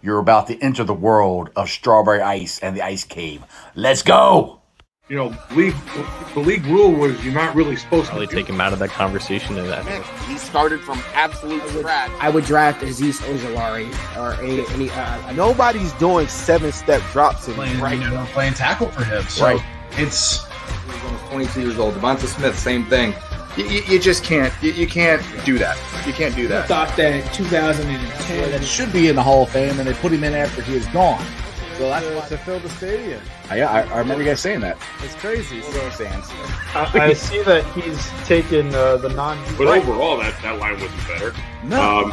You're about to enter the world of strawberry ice and the ice cave. Let's go! The league rule was you're not really supposed Probably to take him out of that conversation. And He started from absolute scratch. I would draft Aziz Ojolari or any. Nobody's doing 7-step drops in playing tackle for him. So it's He's almost 22 years old. Devonta Smith, same thing. You just can't. You can't do that. You can't do that. I thought that 2010 that should be in the Hall of Fame, and they put him in after he is gone. So that's why to fill the stadium. I remember you guys saying that. It's crazy. Still stands. I see that he's taken the non. But overall, that line wasn't better. No,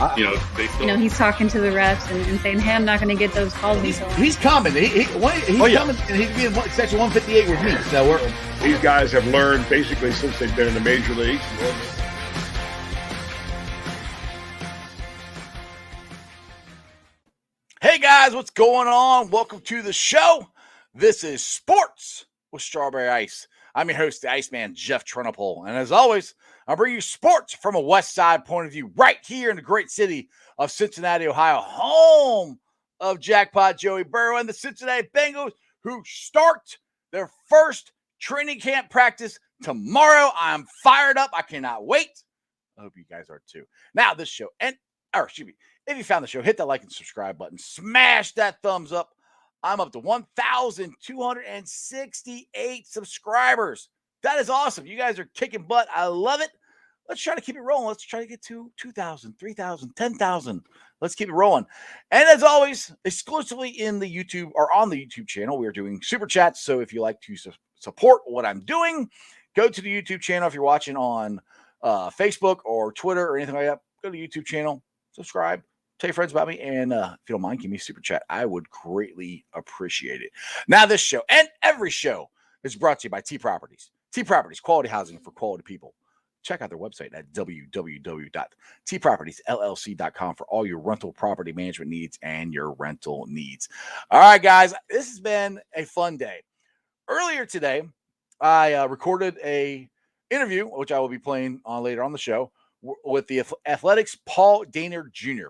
They still. He's talking to the refs and saying, "Hey, I'm not going to get those calls." He's coming. He's coming, and he's being section 158 with me. So These guys have learned basically since they've been in the major leagues. Hey guys, what's going on? Welcome to the show. This is Sports with Strawberry Ice. I'm your host, the Iceman, Jeff Trenopole. And as always, I bring you sports from a West Side point of view right here in the great city of Cincinnati, Ohio, home of Jackpot Joey Burrow and the Cincinnati Bengals, who start their first training camp practice tomorrow. I'm fired up. I cannot wait. I hope you guys are too. Now, this show, if you found the show, hit that like and subscribe button. Smash that thumbs up. I'm up to 1,268 subscribers. That is awesome. You guys are kicking butt. I love it. Let's try to keep it rolling. Let's try to get to 2,000, 3,000, 10,000. Let's keep it rolling. And as always, exclusively in the YouTube or on the YouTube channel, we are doing super chats. So if you like to support what I'm doing, go to the YouTube channel. If you're watching on Facebook or Twitter or anything like that, go to the YouTube channel, subscribe. Tell your friends about me, and if you don't mind, give me a super chat. I would greatly appreciate it. Now, this show and every show is brought to you by T Properties. T Properties, quality housing for quality people. Check out their website at www.tpropertiesllc.com for all your rental property management needs and your rental needs. All right, guys, this has been a fun day. Earlier today, I recorded a interview, which I will be playing on later on the show, with the Athletics Paul Dehner Jr.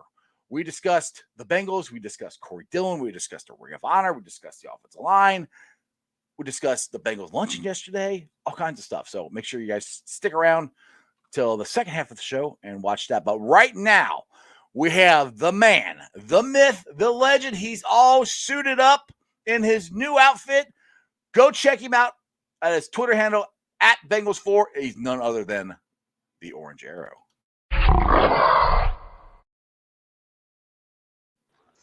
We discussed the Bengals. We discussed Corey Dillon. We discussed the Ring of Honor. We discussed the offensive line. We discussed the Bengals luncheon yesterday, all kinds of stuff. So make sure you guys stick around till the second half of the show and watch that. But right now, we have the man, the myth, the legend. He's all suited up in his new outfit. Go check him out at his Twitter handle, at Bengals4. He's none other than the Orange Arrow.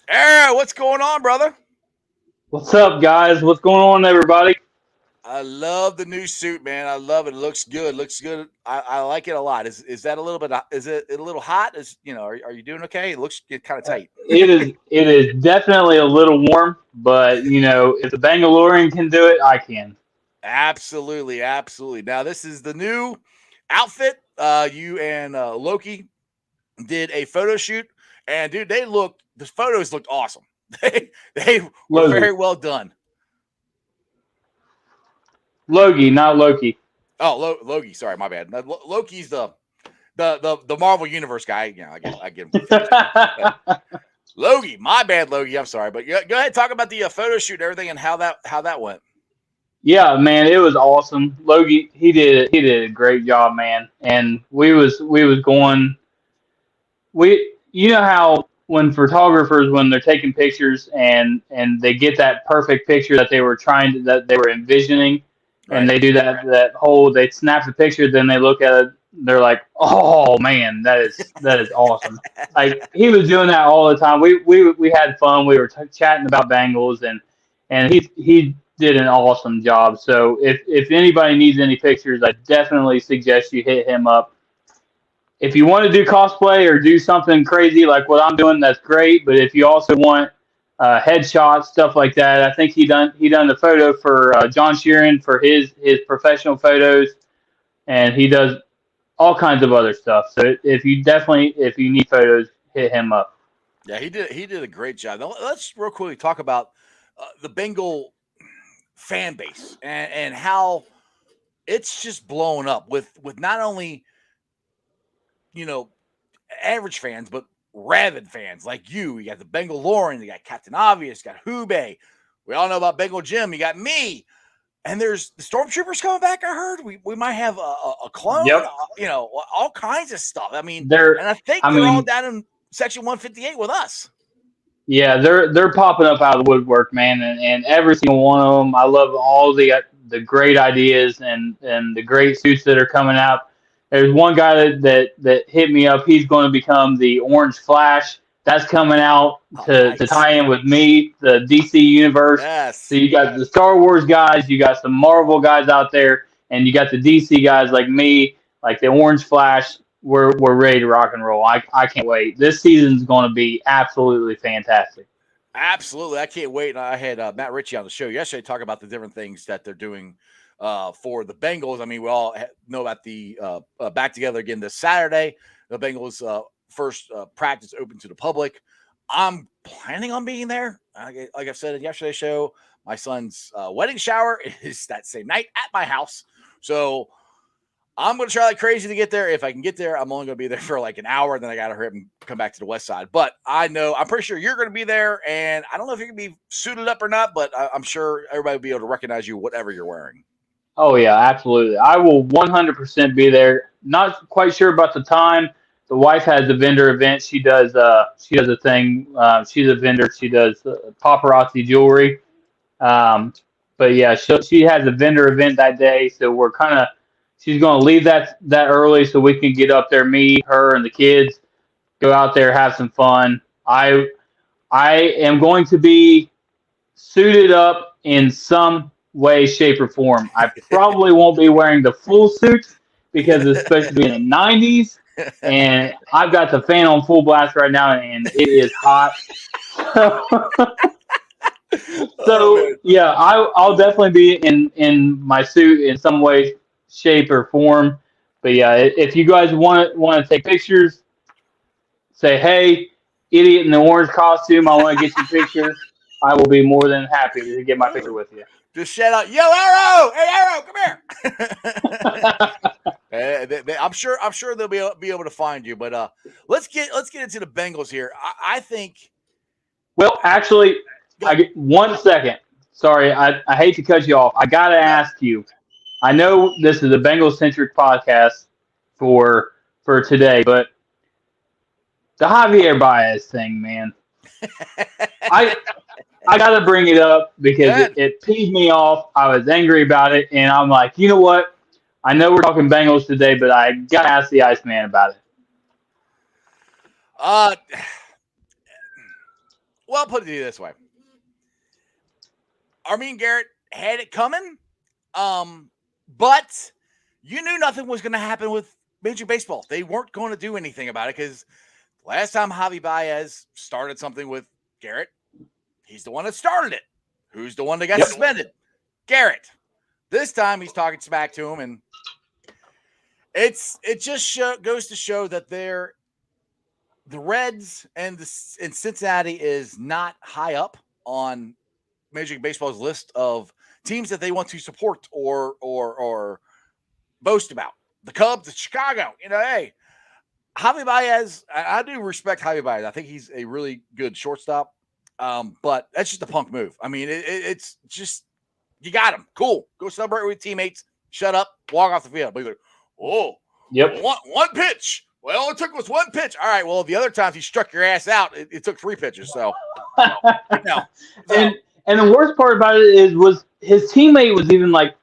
Arrow, what's going on, brother? What's up, guys? What's going on, everybody? I love the new suit, man. I love it. It looks good. Looks good. I like it a lot. Is that a little bit? Is it a little hot? Are you doing okay? It looks kind of tight. It is definitely a little warm, but if the Bangalorean can do it, I can. Absolutely. Now, this is the new outfit. You and Loki did a photo shoot, and dude, the photos looked awesome. They were very well done. Logie, not Loki. Oh, Loki. Sorry, my bad. Loki's the Marvel Universe guy. Yeah, I get him. Logie, my bad, Logie. I'm sorry, but go ahead and talk about the photo shoot and everything and how that went. Yeah, man, it was awesome. Logie, he did a great job, man. And we was going. You know how when photographers, when they're taking pictures and they get that perfect picture that they were envisioning, right, and they do they snap the picture, then they look at it, they're like, oh man, that is awesome. Like, he was doing that all the time. We had fun. We were chatting about Bengals, and he did an awesome job. So if anybody needs any pictures, I definitely suggest you hit him up. If you want to do cosplay or do something crazy like what I'm doing, that's great. But if you also want headshots, stuff like that, I think he done the photo for John Sheeran for his professional photos, and he does all kinds of other stuff. So if you need photos, hit him up. Yeah, he did a great job. Now, let's real quickly talk about the Bengal fan base and how it's just blown up with not only average fans, but rabid fans like you. You got the Bengal Lauren, you got Captain Obvious, you got Hube. We all know about Bengal Jim. You got me. And there's the Stormtroopers coming back, I heard. We might have a clone, all kinds of stuff. I mean, they're all down in Section 158 with us. Yeah, they're popping up out of the woodwork, man, and every single one of them. I love all the great ideas and the great suits that are coming out. There's one guy that hit me up. He's going to become the Orange Flash. That's coming out to tie in with me, the DC universe. Yes. So you got the Star Wars guys, you got some Marvel guys out there, and you got the DC guys like me, like the Orange Flash. We're ready to rock and roll. I can't wait. This season's going to be absolutely fantastic. Absolutely. I can't wait. And I had Matt Ritchie on the show yesterday talk about the different things that they're doing for the Bengals. I mean, we all know about the back together again this Saturday. The Bengals first practice open to the public. I'm planning on being there. Like I've said in yesterday's show, my son's wedding shower is that same night at my house. So I'm going to try like crazy to get there. If I can get there, I'm only going to be there for like an hour. Then I got to hurry up and come back to the west side. But I'm pretty sure you're going to be there. And I don't know if you're going to be suited up or not, but I'm sure everybody will be able to recognize you, whatever you're wearing. Oh, yeah, absolutely. I will 100% be there. Not quite sure about the time. The wife has a vendor event. She does a thing. She's a vendor. She does paparazzi jewelry. But, yeah, she has a vendor event that day. So we're she's going to leave that early so we can get up there, me, her, and the kids, go out there, have some fun. I am going to be suited up in some way, shape, or form. I probably won't be wearing the full suit because it's supposed to be in the 90s, and I've got the fan on full blast right now, and it is hot. So yeah, I'll definitely be in my suit in some way, shape, or form. But yeah, if you guys want to take pictures, say, hey, idiot in the orange costume, I want to get your picture. I will be more than happy to get my picture with you. Just shout out, yo, Arrow! Hey, Arrow, come here! I'm sure they'll be able to find you. But let's get into the Bengals here. I think. Well, actually, I get 1 second. Sorry, I hate to cut you off. I gotta ask you. I know this is a Bengals-centric podcast for today, but the Javier Baez thing, man. I got to bring it up because it peed me off. I was angry about it, and I'm like, you know what? I know we're talking Bengals today, but I got to ask the Iceman about it. Well, I'll put it to you this way. Armin Garrett had it coming, but you knew nothing was going to happen with Major League Baseball. They weren't going to do anything about it because last time Javi Baez started something with Garrett, he's the one that started it. Who's the one that got suspended? Garrett. This time he's talking smack to him, and it just goes to show that the Reds and Cincinnati is not high up on Major League Baseball's list of teams that they want to support or boast about. The Cubs, the Chicago. Hey, Javi Baez. I do respect Javi Baez. I think he's a really good shortstop. But that's just a punk move. I mean, it's just, you got him. Cool. Go celebrate with teammates. Shut up. Walk off the field. But you're like, oh, yep. One pitch. Well, all it took was one pitch. All right. Well, the other times he struck your ass out, it took 3 pitches. So, And the worst part about it was his teammate was even like,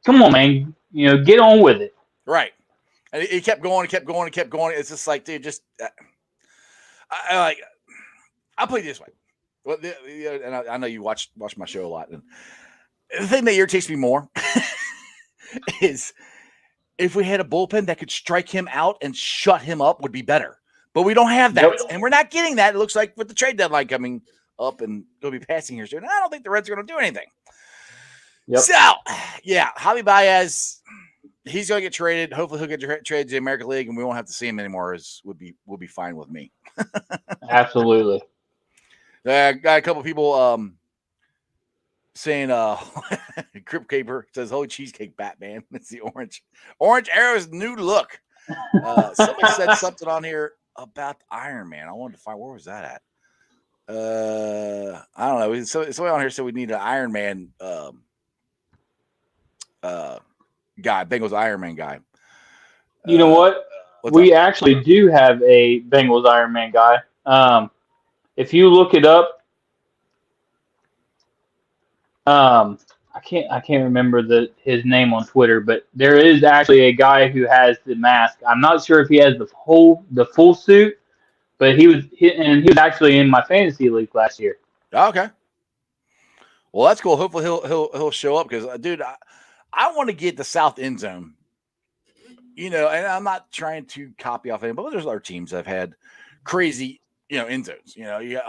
come on, man, get on with it. Right. And he kept going and kept going and kept going. It's just like, dude, just I'll put it this way. Well, and I know you watch my show a lot. And the thing that irritates me more is if we had a bullpen that could strike him out and shut him up would be better. But we don't have that. Yep. And we're not getting that. It looks like with the trade deadline coming up and going to be passing here soon, I don't think the Reds are going to do anything. Yep. So, yeah, Javi Baez, he's going to get traded. Hopefully he'll get traded to the American League and we won't have to see him anymore. Would be fine with me. Absolutely. Got a couple people saying Crip Caper says holy cheesecake Batman. It's the orange Arrow's new look. Somebody said something on here. about Iron Man. I wanted to find where was that at. I don't know. So somebody on here said we need an Iron Man guy, Bengals Iron Man guy. You know what? We actually do have a Bengals Iron Man guy. If you look it up, I can't remember his name on Twitter, but there is actually a guy who has the mask. I'm not sure if he has the full suit, but he was actually in my fantasy league last year. Okay. Well, that's cool. Hopefully he'll show up because, dude, I want to get the South end zone. And I'm not trying to copy off anybody, but there's other teams that have had crazy, end zones. You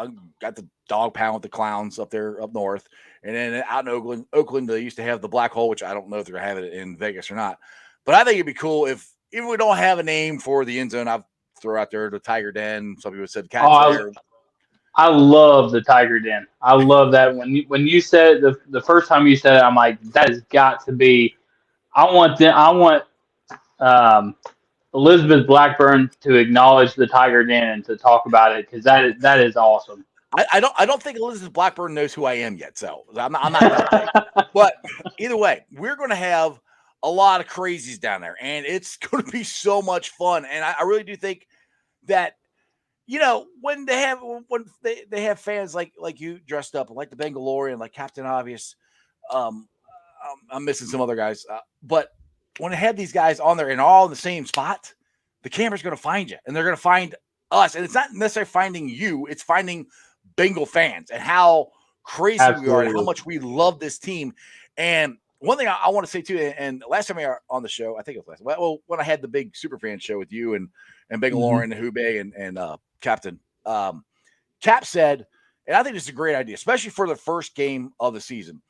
got the dog pound with the Clowns up there up north. And then out in Oakland, they used to have the black hole, which I don't know if they're going to have it in Vegas or not. But I think it'd be cool if even we don't have a name for the end zone, I'll throw out there the Tiger Den. Some people said Cats there. I love the Tiger Den. I love that. When you said it, the first time you said it, I'm like, that has got to be. I want Elizabeth Blackburn to acknowledge the Tiger Den and to talk about it because that is awesome. I don't think Elizabeth Blackburn knows who I am yet, so I'm not that big. But either way, we're going to have a lot of crazies down there, and it's going to be so much fun. And I really do think that when they have fans like you dressed up, like the Bengalorean, like Captain Obvious, I'm missing some other guys, but when they have these guys on there and all in the same spot, the camera's going to find you, and they're going to find us, and it's not necessarily finding you; it's finding Bengal fans and how crazy we are and how much we love this team. And one thing I want to say too, and last time we were on the show, I think it was when I had the big super fan show with you and Bengalorean and Hube and Captain, Cap said, and I think it's a great idea, especially for the first game of the season,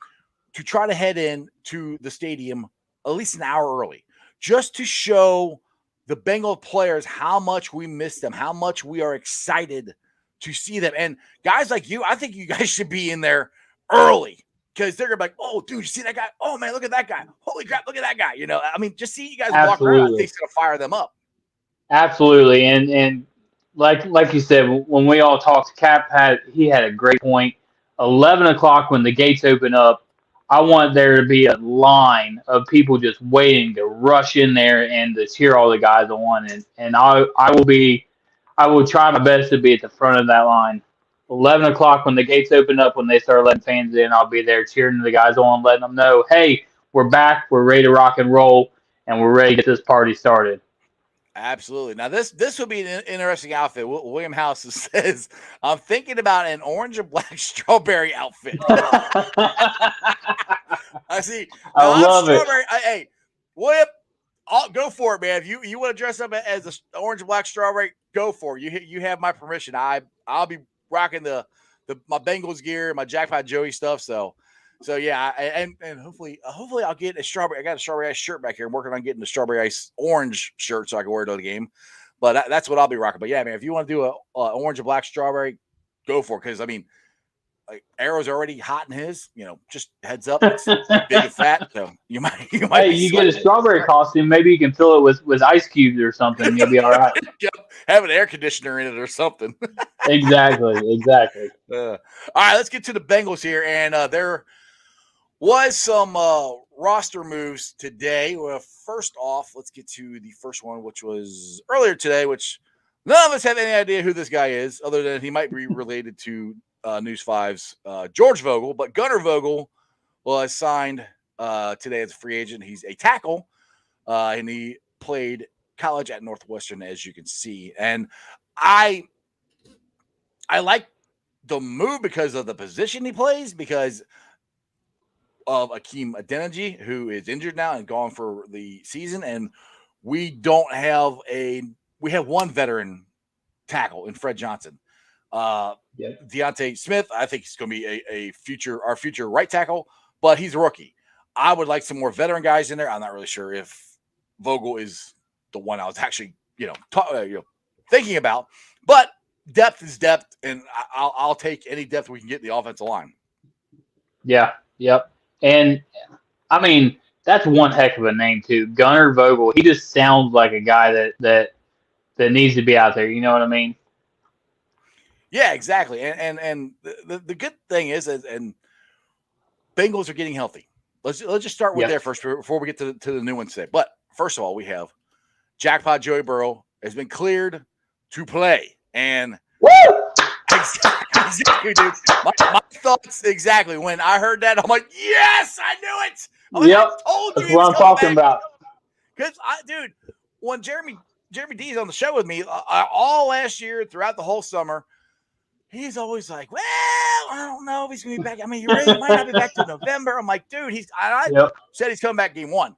to try to head in to the stadium at least an hour early, just to show the Bengal players how much we miss them, how much we are excited to see them. And guys like you, I think you guys should be in there early because they're going to be like, oh, dude, you see that guy? Oh, man, look at that guy. Holy crap, look at that guy. Just see you guys walk around. I think it's going to fire them up. Absolutely. And like you said, when we all talked, Cap had a great point. 11 o'clock when the gates open up, I want there to be a line of people just waiting to rush in there and to cheer all the guys on. And I will try my best to be at the front of that line. 11 o'clock when the gates open up, when they start letting fans in, I'll be there cheering the guys on, letting them know, hey, we're back, we're ready to rock and roll, and we're ready to get this party started. Absolutely. Now, this would be an interesting outfit. William House says, I'm thinking about an orange and black strawberry outfit. I see. I love it. Hey, William, I'll go for it, man. If you want to dress up as an orange and black strawberry, go for it. You have my permission. I'll be rocking my Bengals gear, my Jackpot Joey stuff. So yeah, and hopefully I'll get a strawberry. I got a strawberry ice shirt back here. I'm working on getting the strawberry ice orange shirt so I can wear it to the game. But that's what I'll be rocking. But yeah, man, if you want to do a orange and black strawberry, go for it. Because like Arrow's already hot in his. Just heads up, it's big and fat. So you might. Hey, you get a strawberry costume. Maybe you can fill it with ice cubes or something. You'll be all right. Have an air conditioner in it or something. Exactly. All right, let's get to the Bengals here, and there was some roster moves today. Well, first off, let's get to the first one, which was earlier today, which none of us have any idea who this guy is, other than he might be related to News 5's George Vogel. But Gunnar Vogel was signed today as a free agent. He's a tackle, and he played college at Northwestern, as you can see. And I like the move because of the position he plays, because of Akeem Adeniji, who is injured now and gone for the season. And we have one veteran tackle in Fred Johnson. Deontay Smith, I think he's going to be our future right tackle, but he's a rookie. I would like some more veteran guys in there. I'm not really sure if Vogel is the one I was actually, thinking about, but depth is depth, and I'll take any depth we can get in the offensive line. Yeah. Yep. And that's one heck of a name too. Gunnar Vogel. He just sounds like a guy that that needs to be out there. You know what I mean? Yeah, exactly. And the good thing is, and Bengals are getting healthy. Let's just start with there first before we get to the new ones today. But first of all, we have Jackpot Joey Burrow has been cleared to play. And exactly, dude. My thoughts exactly. When I heard that, I'm like, yes, I knew it. I told you. That's what I'm talking about. Because dude, when Jeremy D is on the show with me all last year, throughout the whole summer, he's always like, well, I don't know if he's going to be back. I mean, he really might not be back till November. I'm like, dude, I said he's coming back game one.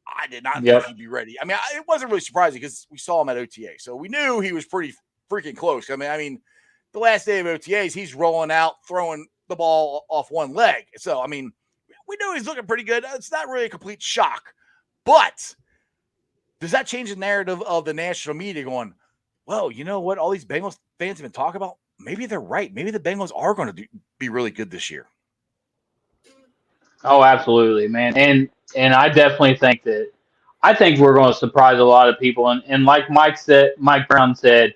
I did not think he'd be ready. I mean, it wasn't really surprising because we saw him at OTA. So we knew he was pretty freaking close. I mean, the last day of OTAs, he's rolling out, throwing the ball off one leg. So, I mean, we knew he's looking pretty good. It's not really a complete shock. But does that change the narrative of the national media going, well, you know what all these Bengals fans have been talking about? Maybe they're right. Maybe the Bengals are going to be really good this year. Oh, absolutely, man. And I definitely think we're going to surprise a lot of people. And like Mike Brown said,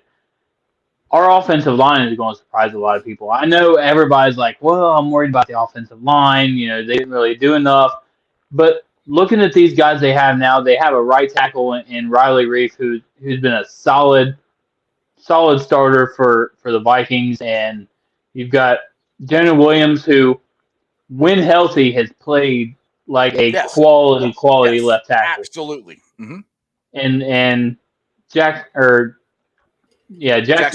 our offensive line is going to surprise a lot of people. I know everybody's like, well, I'm worried about the offensive line. You know, they didn't really do enough. But looking at these guys they have now, they have a right tackle in Riley Reef, who's been a solid starter for the Vikings. And you've got Jonah Williams, who, when healthy, has played like a quality left tackle. Absolutely. Mm-hmm. And Jackson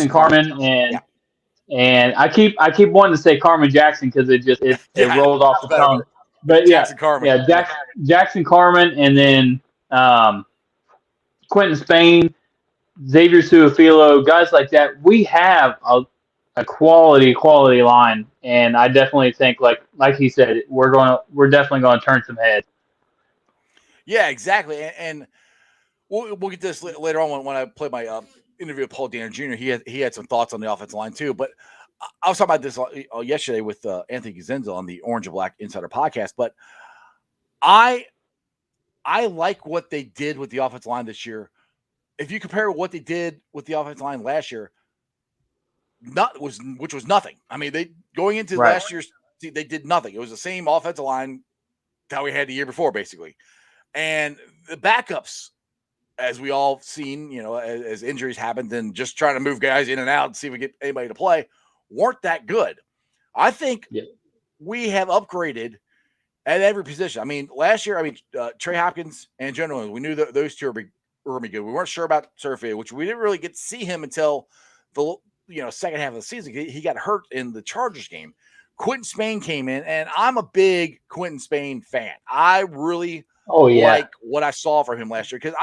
Carman and I keep wanting to say Carman Jackson because it rolls off the tongue. But Jackson Carman. Jackson Carman, and then Quentin Spain, Xavier Suafilo, guys like that. We have a quality line, and I definitely think, like he said, we're definitely going to turn some heads. Yeah, exactly, and we'll get this later on when I play my interview with Paul Dehner Jr. He had some thoughts on the offensive line too, but I was talking about this yesterday with Anthony Gazenza on the Orange and Black Insider podcast. But I like what they did with the offensive line this year. If you compare what they did with the offensive line last year, which was nothing. I mean, they going into last year's, they did nothing. It was the same offensive line that we had the year before, basically. And the backups, as we all seen, you know, as injuries happened and just trying to move guys in and out and see if we get anybody to play, weren't that good. I think we have upgraded at every position. I mean, last year, Trey Hopkins and General, we knew that those two were going to be good. We weren't sure about Surfeit, which we didn't really get to see him until the second half of the season. He got hurt in the Chargers game. Quentin Spain came in, and I'm a big Quentin Spain fan. I really like what I saw from him last year because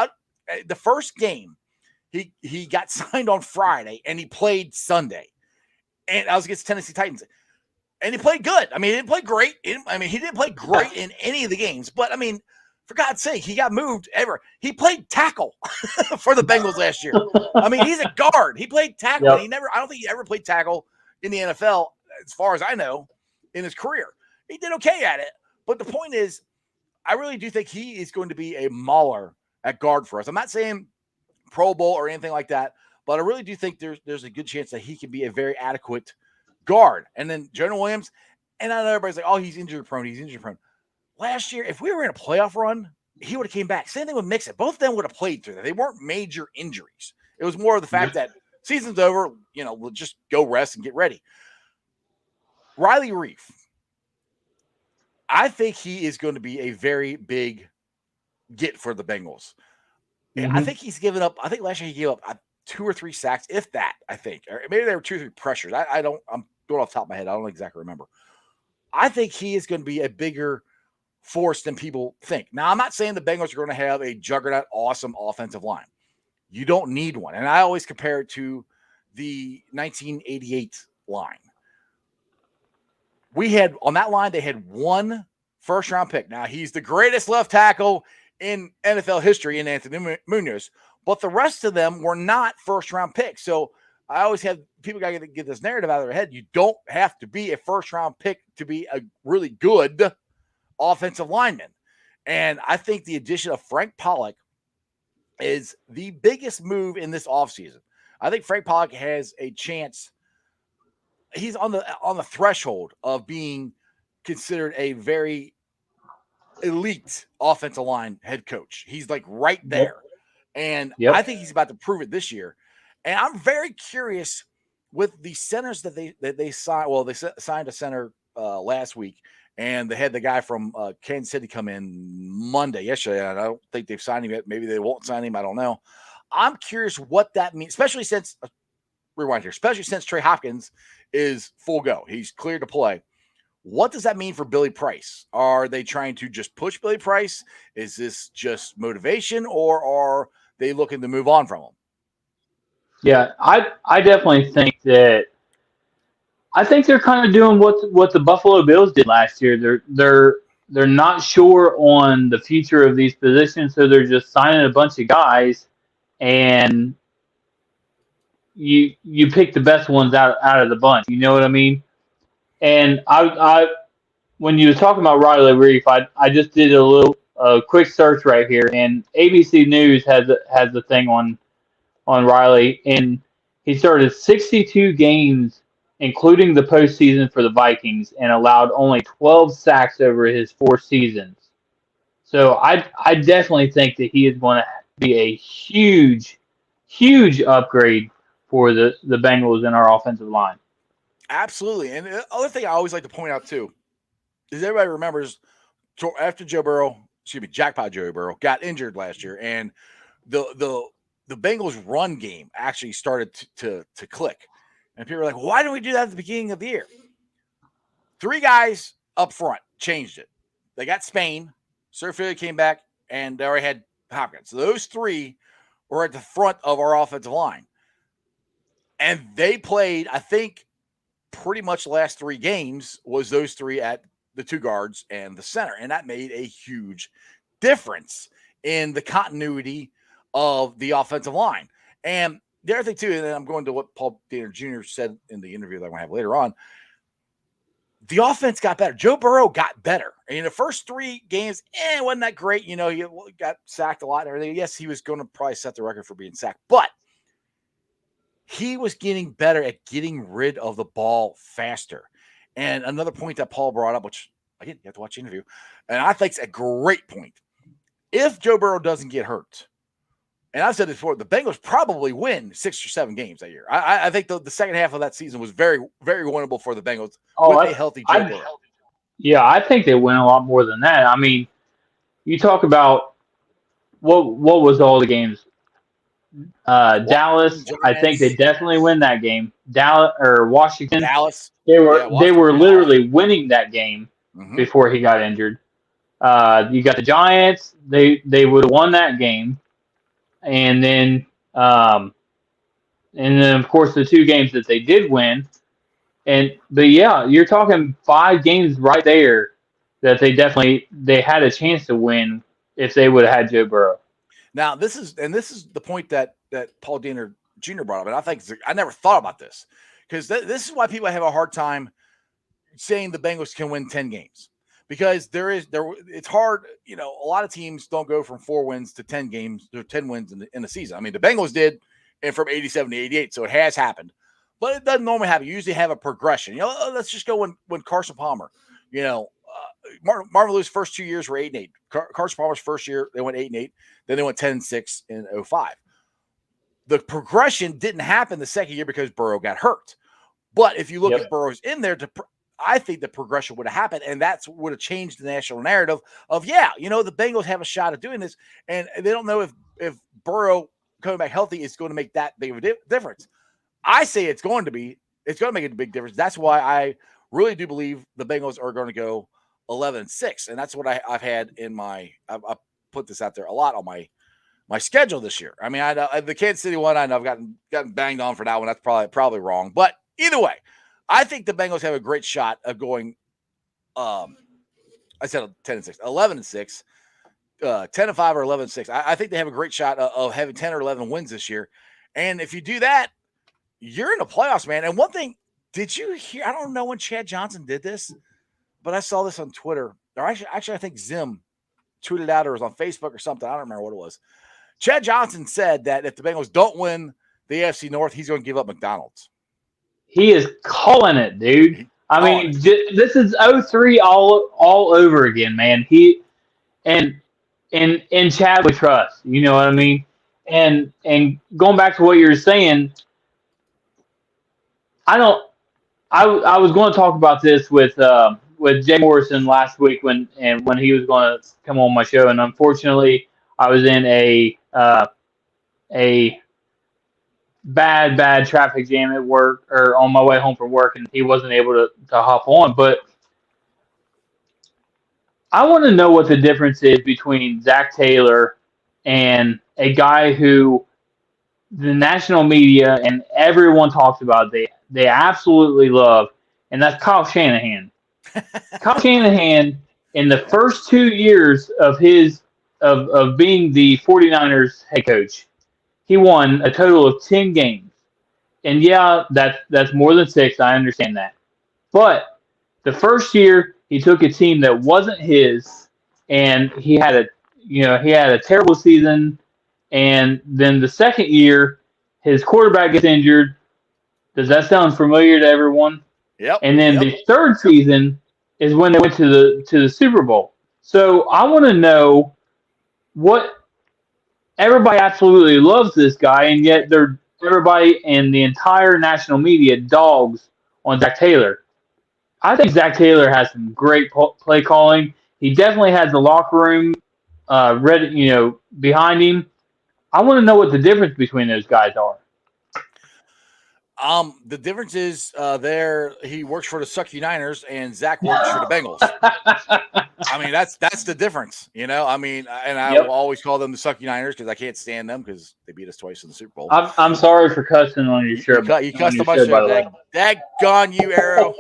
the first game he got signed on Friday and he played Sunday, and I was against Tennessee Titans, and he played good. I mean, he didn't play great. He didn't play great in any of the games, but I mean, for God's sake, he got moved He played tackle for the Bengals last year. I mean, he's a guard. He played tackle. And I don't think he ever played tackle in the NFL, as far as I know, in his career. He did okay at it. But the point is, I really do think he is going to be a mauler at guard for us. I'm not saying Pro Bowl or anything like that, but I really do think there's a good chance that he can be a very adequate guard. And then Jonah Williams, and I know everybody's like, oh, he's injury prone. Last year, if we were in a playoff run, he would have came back. Same thing with Mixon. Both of them would have played through that. They weren't major injuries. It was more of the fact that season's over, we'll just go rest and get ready. Riley Reef, I think he is going to be a very big get for the Bengals. Mm-hmm. I think he's given up. I think last year he gave up 2 or 3 sacks, if that, I think. Or maybe there were 2 or 3 pressures. I'm going off the top of my head. I don't exactly remember. I think he is going to be a bigger force than people think. Now, I'm not saying the Bengals are going to have a juggernaut, awesome offensive line. You don't need one. And I always compare it to the 1988 line. On that line, they had 1 first-round pick. Now, he's the greatest left tackle in NFL history in Anthony Munoz, but the rest of them were not first-round picks. So I always have people got to get this narrative out of their head. You don't have to be a first-round pick to be a really good offensive lineman. And I think the addition of Frank Pollock is the biggest move in this offseason. I think Frank Pollock has a chance. He's on the threshold of being considered a very elite offensive line head coach. He's like right there. And I think he's about to prove it this year. And I'm very curious with the centers that they signed. Well, they signed a center last week, and they had the guy from Kansas City come in yesterday. And I don't think they've signed him yet. Maybe they won't sign him. I don't know. I'm curious what that means, especially since Trey Hopkins is full go. He's cleared to play. What does that mean for Billy Price? Are they trying to just push Billy Price? Is this just motivation, or are they looking to move on from him? Yeah, I definitely think that. I think they're kind of doing what the Buffalo Bills did last year. They're not sure on the future of these positions, so they're just signing a bunch of guys, and you pick the best ones out of the bunch. You know what I mean? And I when you were talking about Riley Reef, I just did a quick search right here, and ABC News has the thing on Riley, and he started 62 games, including the postseason for the Vikings, and allowed only 12 sacks over his 4 seasons. So I definitely think that he is going to be a huge upgrade for the Bengals in our offensive line. Absolutely. And the other thing I always like to point out too is everybody remembers after Jackpot Joe Burrow got injured last year, and the Bengals run game actually started to click. And people were like, why didn't we do that at the beginning of the year? 3 guys up front changed it. They got Spain, Sir Philly came back, and they already had Hopkins. So those 3 were at the front of our offensive line. And they played, I think, pretty much the last 3 games was those 3 at the 2 guards and the center. And that made a huge difference in the continuity of the offensive line. And the other thing too, and then I'm going to what Paul Dehner Jr. said in the interview that I'm going to have later on, the offense got better. Joe Burrow got better. And in the first 3 games, it wasn't that great. You know, he got sacked a lot and everything. Yes, he was going to probably set the record for being sacked, but he was getting better at getting rid of the ball faster. And another point that Paul brought up, which again, you have to watch the interview, and I think it's a great point. If Joe Burrow doesn't get hurt, and I've said this before, the Bengals probably win 6 or 7 games that year. I think the second half of that season was very, very winnable for the Bengals with a healthy Joe Burrow. Yeah, I think they win a lot more than that. I mean, you talk about what was all the games? Dallas, Giants. I think they definitely win that game. Washington. Dallas. They were literally winning that game before he got injured. You got the Giants. They would have won that game. And then of course the 2 games that they did win. But yeah, you're talking 5 games right there that they had a chance to win if they would have had Joe Burrow. Now, this is the point that Paul Dehner Jr. brought up, and I think I never thought about this because this is why people have a hard time saying the Bengals can win 10 games because it's hard. You know, a lot of teams don't go from 4 wins to 10 games or 10 wins in the season. I mean, the Bengals did, and from 87 to 88, so it has happened, but it doesn't normally happen. You usually have a progression. You know, let's just go when Carson Palmer, you know. Marvin Lewis's first 2 years were 8-8. Carson Palmer's first year, they went 8-8. Then they went 10-6 in 2005. The progression didn't happen the second year because Burrow got hurt. But if you look at Burrow's in there, I think the progression would have happened, and that's would have changed the national narrative of, you know, the Bengals have a shot at doing this, and they don't know if Burrow coming back healthy is going to make that big of a difference. I say it's going to make a big difference. That's why I really do believe the Bengals are going to go 11-6, and that's what I've had in my. I've put this out there a lot on my schedule this year. I mean, the Kansas City one, I know I've gotten banged on for that one. That's probably wrong, but either way, I think the Bengals have a great shot of going. I said 10-6, 11-6, 10-5 or 11-6. I think they have a great shot of having 10 or 11 wins this year, and if you do that, you're in the playoffs, man. And one thing, did you hear? I don't know when Chad Johnson did this. But I saw this on Twitter. Or actually, I think Zim tweeted out or it was on Facebook or something. I don't remember what it was. Chad Johnson said that if the Bengals don't win the AFC North, he's going to give up McDonald's. He is calling it, dude. I mean, this is 03 all over again, man. He and Chad we trust. You know what I mean? And going back to what you were saying, I was going to talk about this with Jay Morrison last week when he was going to come on my show, and unfortunately, I was in a bad traffic jam at work or on my way home from work, and he wasn't able to hop on. But I want to know what the difference is between Zach Taylor and a guy who the national media and everyone talks about, they absolutely love, and that's Kyle Shanahan. Kyle Shanahan, in the first 2 years of of being the 49ers head coach, he won a total of 10 games. And yeah, that's more than 6. I understand that. But the first year, he took a team that wasn't his, and he had a terrible season. And then the second year, his quarterback gets injured. Does that sound familiar to everyone? Yep. And then the third season is when they went to the Super Bowl. So I want to know what everybody absolutely loves this guy, and yet everybody in the entire national media dogs on Zach Taylor. I think Zach Taylor has some great play calling. He definitely has the locker room ready, behind him. I want to know what the difference between those guys are. The difference is he works for the Sucky Niners and Zach works for the Bengals. I mean, that's the difference, I mean, and I will always call them the Sucky Niners because I can't stand them because they beat us twice in the Super Bowl. I'm sorry for cussing on your show. You cussed on my show. Daggone you, Arrow.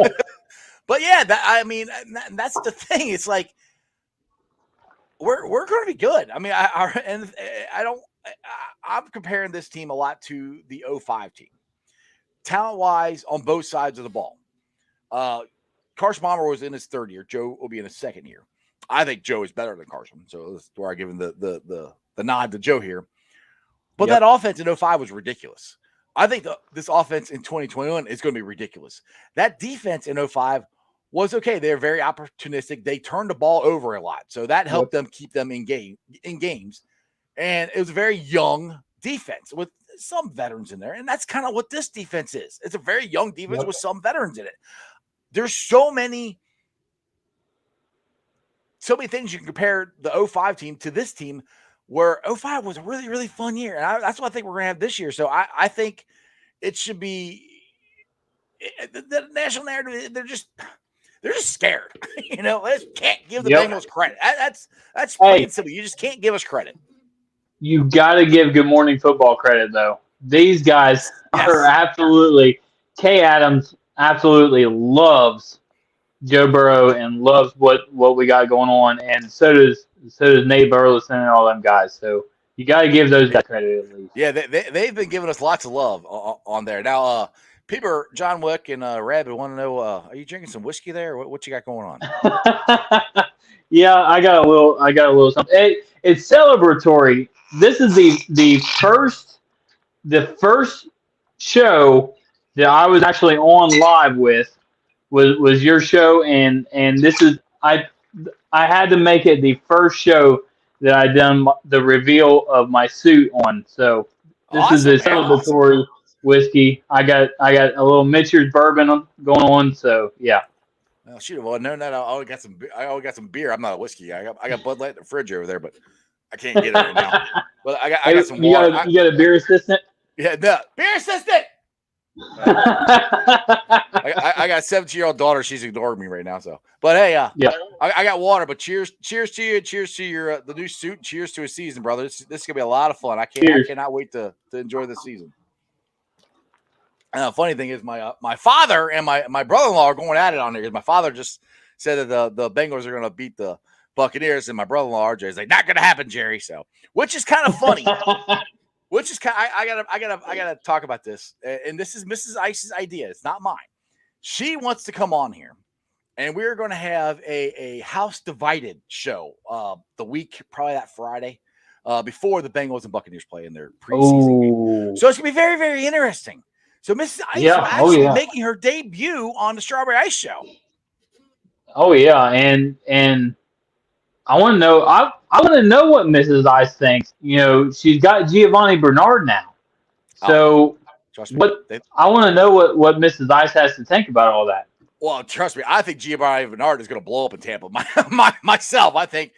But yeah, that's the thing. It's like we're going to be good. I mean, I'm comparing this team a lot to the 05 team. Talent-wise, on both sides of the ball. Carson Palmer was in his third year. Joe will be in his second year. I think Joe is better than Carson, so that's where I give him the nod to Joe here. But that offense in 05 was ridiculous. I think this offense in 2021 is going to be ridiculous. That defense in 05 was okay. They're very opportunistic. They turned the ball over a lot, so that helped them keep them in games. And it was a very young defense with some veterans in there, and that's kind of what this defense is. It's a very young defense with some veterans in it. There's so many things you can compare the 05 team to this team, where 05 was a really, really fun year, and that's what I think we're going to have this year. So I think it should be the national narrative. They're just scared. They just can't give the Bengals credit. That's plain and simple. You just can't give us credit. You got to give Good Morning Football credit, though. These guys are absolutely – Kay Adams absolutely loves Joe Burrow and loves what we got going on, and so does Nate Burleson and all them guys. So you got to give those guys credit at least. Yeah, they've been giving us lots of love on there. Now, people, John Wick and Rabbit want to know, are you drinking some whiskey there? What you got going on? Yeah, I got a little something. It's celebratory. This is the first show that I was actually on live with was your show, and this is I had to make it the first show that I done the reveal of my suit on. So this is a celebratory whiskey. I got a little Mitchell's bourbon going on. So yeah. Well, shoot, well, no, I already got some beer. I'm not a whiskey. I got Bud Light in the fridge over there, but I can't get it right now. But I got some water. You got a beer assistant? Yeah, no, beer assistant. I got a 17-year-old daughter. She's ignoring me right now. So, but hey, I got water. But cheers to you. Cheers to your the new suit. Cheers to a season, brother. This is gonna be a lot of fun. I cannot wait to enjoy the season. And the funny thing is, my father and my brother-in-law are going at it on there because my father just said that the Bengals are going to beat the Buccaneers, and my brother-in-law RJ is like, not going to happen, Jerry. So, which is kind of funny. Which is kind. I gotta talk about this, and this is Mrs. Ice's idea. It's not mine. She wants to come on here, and we're going to have a house divided show the week, probably that Friday. before the Bengals and Buccaneers play in their preseason game. So it's going to be very, very interesting. So Mrs. Ice is actually making her debut on the Strawberry Ice Show. Oh yeah, and I want to know. I want to know what Mrs. Ice thinks. You know, she's got Giovanni Bernard now. So I want to know what Mrs. Ice has to think about all that. Well, trust me, I think Giovanni Bernard is going to blow up in Tampa. Myself, I think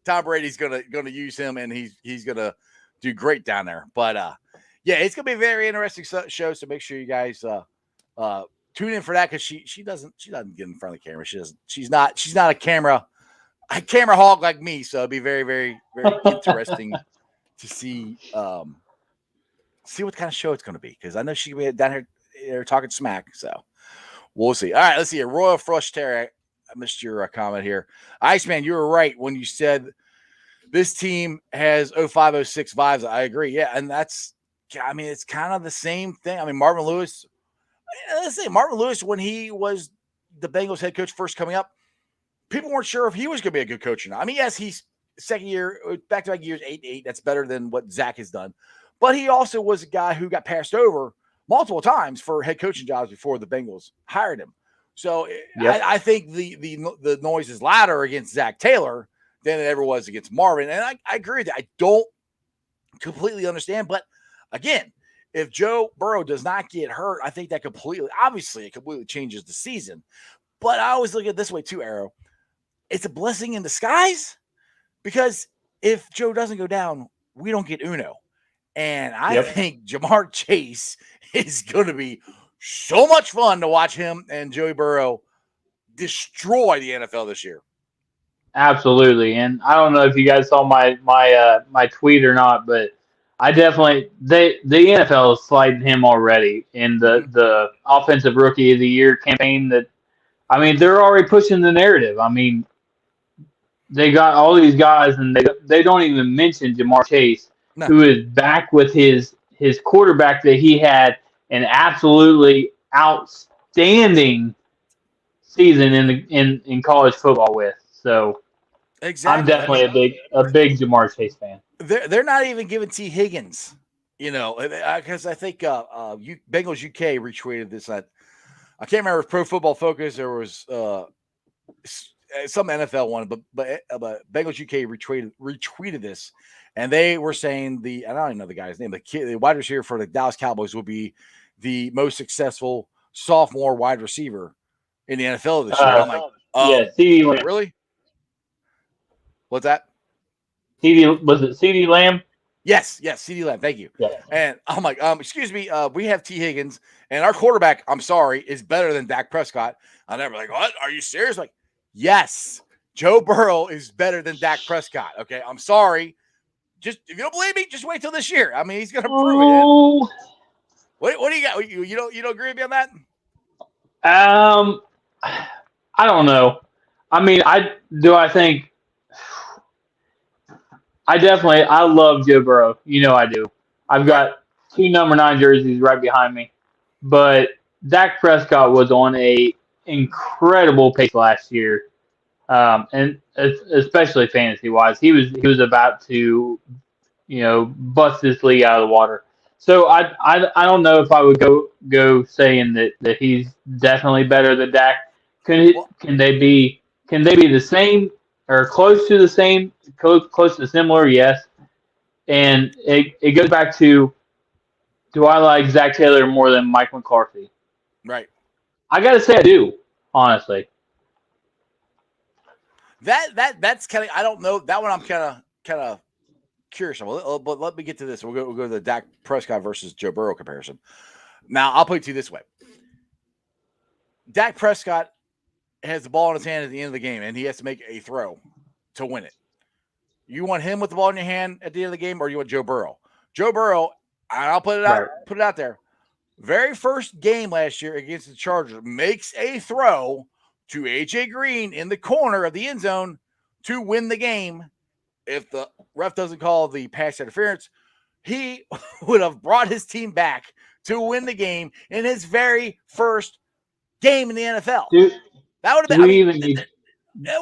Tom Brady's going to use him, and he's going to do great down there. But yeah, it's going to be a very interesting show. So make sure you guys tune in for that, because she doesn't get in front of the camera. She's not a camera hog like me. So it'll be very, very, very interesting to see what kind of show it's going to be, because I know she'll be down here talking smack. So we'll see. All right, let's see here. Royal Frush Terry, I missed your comment here. Iceman, you were right when you said this team has 05-06 vibes. I agree. Yeah, and it's kind of the same thing. I mean, Marvin Lewis, when he was the Bengals head coach first coming up, people weren't sure if he was going to be a good coach or not. I mean, yes, he's second year, back-to-back years, 8-8. That's better than what Zach has done. But he also was a guy who got passed over multiple times for head coaching jobs before the Bengals hired him. So I think the noise is louder against Zach Taylor than it ever was against Marvin. And I agree with that. I don't completely understand. But again, if Joe Burrow does not get hurt, I think that completely changes the season. But I always look at it this way too, Arrow. It's a blessing in disguise, because if Joe doesn't go down, we don't get Uno. And I think Jamar Chase is going to be so much fun to watch him and Joey Burrow destroy the NFL this year. Absolutely. And I don't know if you guys saw my tweet or not, but I definitely the NFL is sliding him already in the offensive rookie of the year campaign. They're already pushing the narrative. I mean, they got all these guys, and they don't even mention Jamar Chase, who is back with his quarterback that he had an absolutely outstanding season in college football with. So I'm definitely a big Jamar Chase fan. They're not even giving T. Higgins, because I think Bengals UK retweeted this. I can't remember if Pro Football Focus or was some NFL one, but Bengals UK retweeted this, and they were saying I don't even know the guy's name. The wide receiver for the Dallas Cowboys will be the most successful sophomore wide receiver in the NFL this year. I'm like, CeeDee Lamb. Really? What's that? Was it CeeDee Lamb? Yes, CeeDee Lamb. Thank you. Yeah. And I'm like, excuse me, we have T. Higgins, and our quarterback, I'm sorry, is better than Dak Prescott. I'm never like, what? Are you serious? Like, yes, Joe Burrow is better than Dak Prescott. Okay, I'm sorry. Just if you don't believe me, just wait till this year. I mean, he's gonna prove it. What do you got? You don't agree with me on that? I don't know. I mean, I love Joe Burrow. I do. I've got 2 number 9 jerseys right behind me. But Dak Prescott was on a incredible pace last year, and especially fantasy wise, he was about to, bust this league out of the water. So I don't know if I would go saying that he's definitely better than Dak. Can they be the same or close to the same, close to similar? Yes. And it goes back to, do I like Zach Taylor more than Mike McCarthy? Right. I got to say I do, honestly. That's kind of, I don't know. That one I'm kind of curious about. But let me get to this. We'll go to the Dak Prescott versus Joe Burrow comparison. Now, I'll put it to you this way. Dak Prescott has the ball in his hand at the end of the game, and he has to make a throw to win it. You want him with the ball in your hand at the end of the game, or you want Joe Burrow? Joe Burrow, and I'll put it out there. Very first game last year against the Chargers, makes a throw to A.J. Green in the corner of the end zone to win the game. If the ref doesn't call the pass interference, he would have brought his team back to win the game in his very first game in the NFL. That would have been.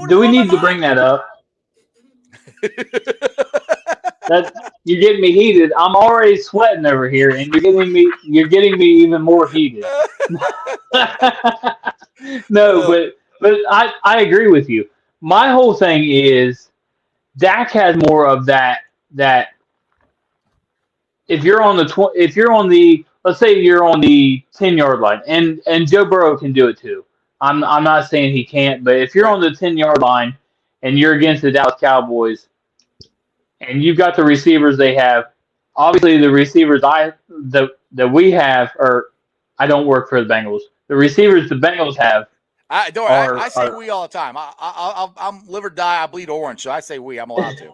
Do we need to bring that up? you're getting me heated. I'm already sweating over here, and you're getting me even more heated. No, but I agree with you. My whole thing is Dak has more of that if you're on the let's say you're on the 10-yard line, and Joe Burrow can do it too. I'm not saying he can't, but if you're on the 10-yard line and you're against the Dallas Cowboys and you've got the receivers they have, obviously the receivers that we have I don't work for the Bengals. The receivers the Bengals have I say we all the time. I'm live or die. I bleed orange, so I say we. I'm allowed to.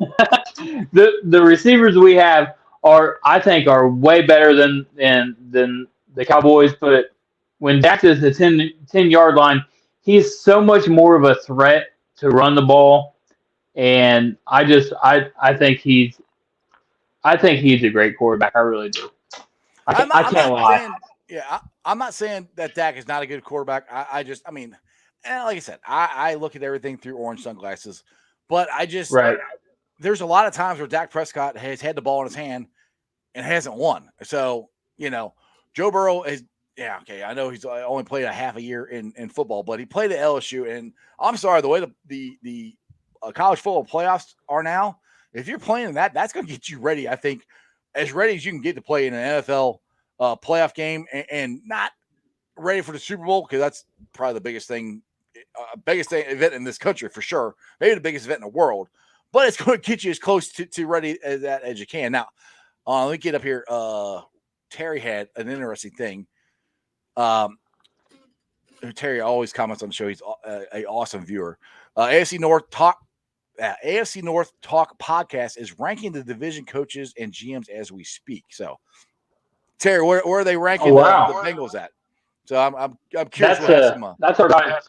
the receivers we have I think are way better than the Cowboys. But when Dak is the 10-yard line, he's so much more of a threat to run the ball, and I think he's a great quarterback. I really do. I can't lie. I'm not saying that Dak is not a good quarterback. I mean, and like I said, I look at everything through orange sunglasses, but there's a lot of times where Dak Prescott has had the ball in his hand and hasn't won. So, Joe Burrow is, I know he's only played a half a year in football, but he played at LSU. And I'm sorry, the way the college football playoffs are now, if you're playing in that's going to get you ready, I think, as ready as you can get to play in an NFL playoff game and not ready for the Super Bowl, because that's probably the biggest event in this country for sure. Maybe the biggest event in the world, but it's going to get you as close to ready as you can. Now, let me get up here. Terry had an interesting thing. Terry always comments on the show. He's an awesome viewer. AFC North Talk podcast is ranking the division coaches and GMs as we speak. So, Terry, where are they ranking the Bengals at? So I'm curious. That's our guy.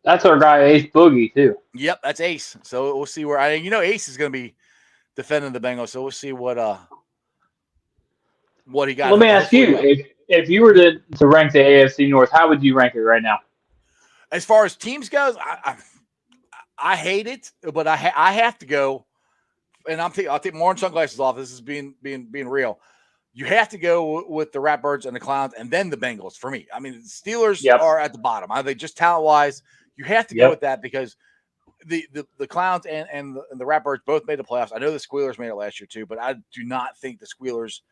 That's our guy Ace Boogie too. Yep, that's Ace. So we'll see where Ace is going to be defending the Bengals. So we'll see what he got. Let me ask you: if you were to rank the AFC North, how would you rank it right now? As far as teams goes, I hate it, but I have to go. And I'll take more sunglasses off. This is being real. You have to go with the Ratbirds and the Clowns, and then the Bengals for me. I mean, the Steelers are at the bottom. I think just talent-wise, you have to go with that because the Clowns and the Ratbirds both made the playoffs. I know the Squealers made it last year too, but I do not think the Squealers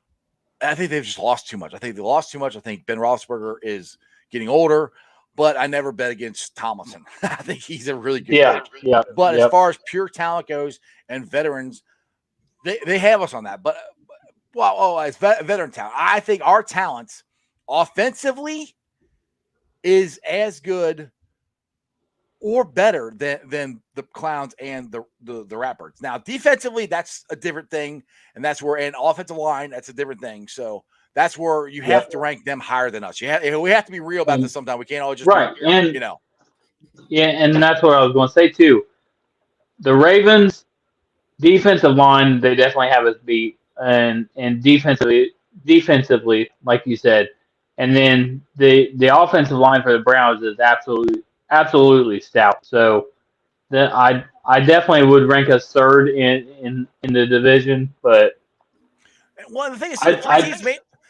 – I think they've just lost too much. I think they lost too much. I think Ben Roethlisberger is getting older, but I never bet against Tomlinson. I think he's a really good coach. Yeah, but as far as pure talent goes and veterans, they have us on that. But – as veteran talent, I think our talents offensively is as good or better than the Clowns and the Ratbirds. Now, defensively, that's a different thing, and that's where an offensive line, that's a different thing. So that's where you have to rank them higher than us. We have to be real about this sometimes. We can't always just Yeah, and that's what I was going to say too. The Ravens defensive line, they definitely have us beat. And defensively, like you said, and then the offensive line for the Browns is absolutely stout. So I definitely would rank us third in the division. But the thing is,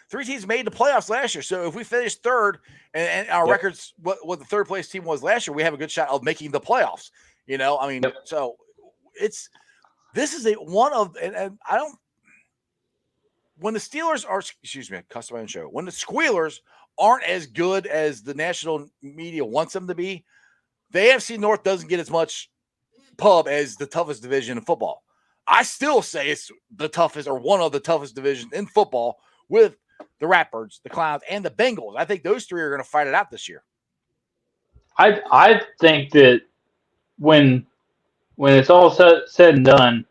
three teams made the playoffs last year. So if we finish third and our records, what the third place team was last year, we have a good shot of making the playoffs. So this is one of, and I don't. When the Steelers are, cuss my own show. When the Squealers aren't as good as the national media wants them to be, the AFC North doesn't get as much pub as the toughest division in football. I still say it's the toughest or one of the toughest divisions in football with the Ratbirds, the Clowns, and the Bengals. I think those three are going to fight it out this year. I think that when it's all said and done,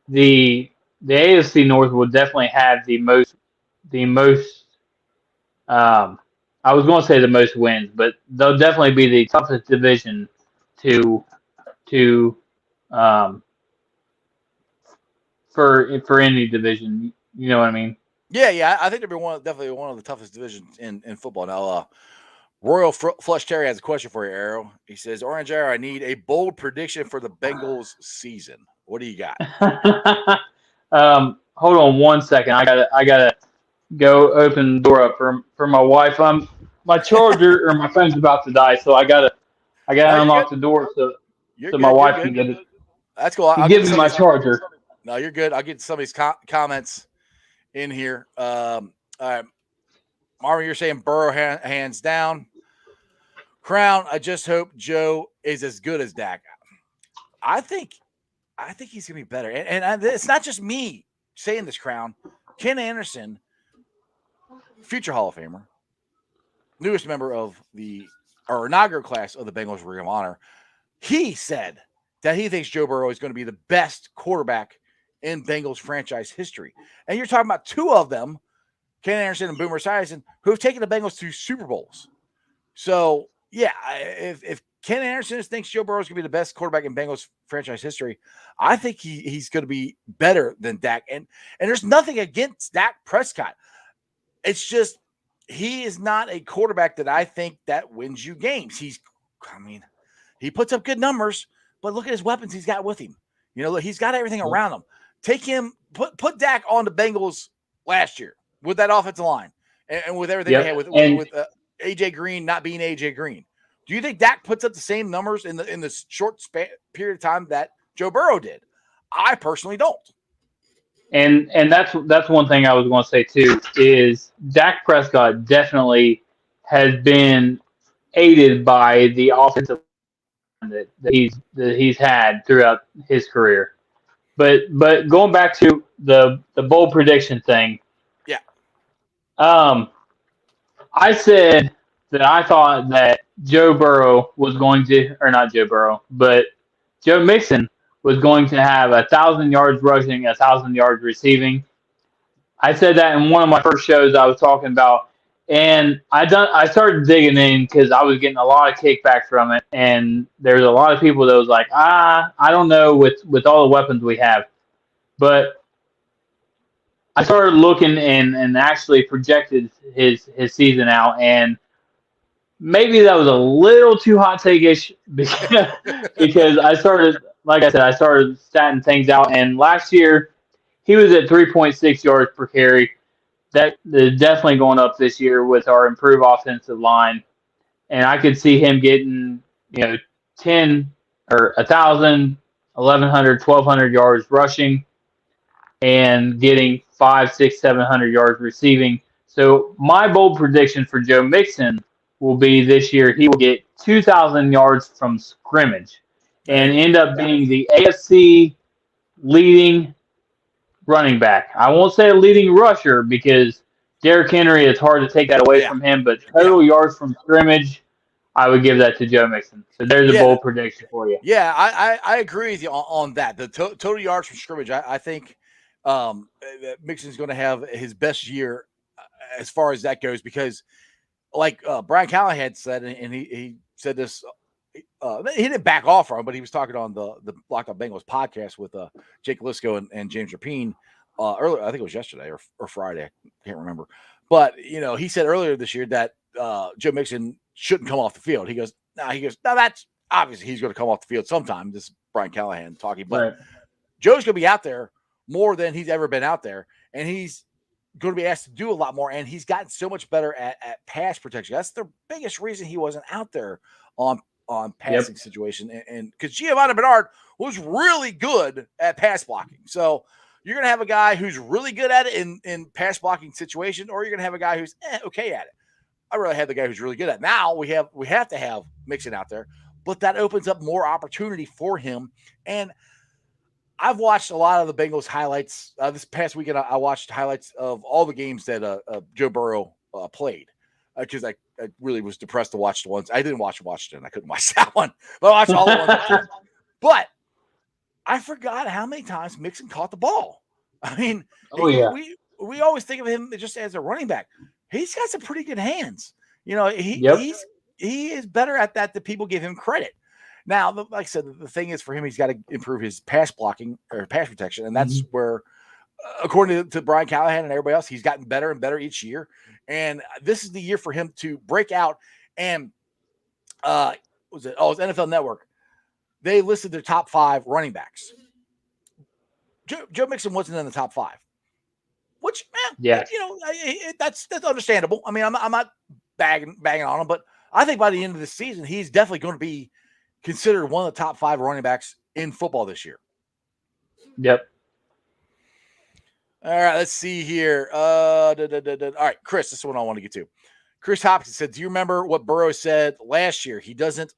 the AFC North will definitely have the most. I was going to say the most wins, but they'll definitely be the toughest division for any division. You know what I mean? Yeah. I think they'll be definitely one of the toughest divisions in football. Now, Royal Flush Terry has a question for you, Arrow. He says, Orange Arrow, I need a bold prediction for the Bengals season. What do you got? Hold on 1 second. I gotta go open the door up for my wife. My charger or my phone's about to die, so I gotta No, you're unlock good. the door so You're my good. You're wife can good. get it. That's cool. I'll Give get me my somebody's. charger. No, you're good. I'll get somebody's comments in here. All right, Marvin, you're saying Burrow hands down. Crown, I just hope Joe is as good as Dak. I think he's gonna be better, and it's not just me saying this. Crown, Ken Anderson, future Hall of Famer, newest member of our inaugural class of the Bengals Ring of Honor, he said that he thinks Joe Burrow is going to be the best quarterback in Bengals franchise history. And you're talking about two of them, Ken Anderson and Boomer Esiason, who have taken the Bengals to Super Bowls. So, yeah, if Ken Anderson thinks Joe Burrow is going to be the best quarterback in Bengals franchise history, I think he's going to be better than Dak. And there's nothing against Dak Prescott. It's just he is not a quarterback that I think that wins you games. He puts up good numbers, but look at his weapons he's got with him. He's got everything around him. Take him, put Dak on the Bengals last year with that offensive line and with everything they had with AJ Green not being AJ Green. Do you think Dak puts up the same numbers in the short period of time that Joe Burrow did? I personally don't. And that's one thing I was going to say too is Dak Prescott definitely has been aided by the offensive line that he's had throughout his career. But going back to the bold prediction thing, yeah. I said that I thought that Joe Burrow was going to, or not Joe Burrow, but Joe Mixon was going to have 1,000 yards rushing, 1,000 yards receiving. I said that in one of my first shows I was talking about, and I started digging in because I was getting a lot of kickback from it, and there's a lot of people that was like, I don't know with all the weapons we have, but I started looking and actually projected his season out, and maybe that was a little too hot take-ish because I started, like I said, I started statting things out, and last year he was at 3.6 yards per carry. That is definitely going up this year with our improved offensive line, and I could see him getting 10 or 1,000, 1,100, 1,200 yards rushing, and getting 500, 600, 700 yards receiving. So my bold prediction for Joe Mixon will be this year he will get 2,000 yards from scrimmage and end up being the AFC leading running back. I won't say a leading rusher because Derrick Henry, it's hard to take that away from him, but total yards from scrimmage, I would give that to Joe Mixon. So there's a bold prediction for you. Yeah, I agree with you on that. The total yards from scrimmage, I think Mixon's going to have his best year as far as that goes because like Brian Callahan said, and he said this, he didn't back off from him, but he was talking on the Locked On Bengals podcast with Jake Lisco and James Rapine earlier. I think it was yesterday or Friday. I can't remember. But, he said earlier this year that Joe Mixon shouldn't come off the field. He goes, that's obviously he's going to come off the field sometime. This is Brian Callahan talking. But Joe's going to be out there more than he's ever been out there. And he's going to be asked to do a lot more, and he's gotten so much better at pass protection. That's the biggest reason he wasn't out there on passing situation, and because Giovanni Bernard was really good at pass blocking. So you're going to have a guy who's really good at it in pass blocking situation, or you're going to have a guy who's okay at it. I really have the guy who's really good at it. Now we have to have Mixon out there, but that opens up more opportunity for him. And I've watched a lot of the Bengals highlights. This past weekend, I watched highlights of all the games that Joe Burrow played because I really was depressed to watch the ones. I didn't watch Washington. I couldn't watch that one. But I watched all the ones I could. But I forgot how many times Mixon caught the ball. I mean, we always think of him just as a running back. He's got some pretty good hands. He is better at that than people give him credit. Now, like I said, the thing is for him, he's got to improve his pass blocking or pass protection. And that's where, according to Brian Callahan and everybody else, he's gotten better and better each year. And this is the year for him to break out. And it was NFL Network. They listed their top 5 running backs. Joe Mixon wasn't in the top 5, which, that's understandable. I mean, I'm not bagging on him, but I think by the end of the season, he's definitely going to be considered one of the top 5 running backs in football this year. Yep. All right, let's see here. All right, Chris, this is what I want to get to. Chris Hopkins said, do you remember what Burrow said last year? He doesn't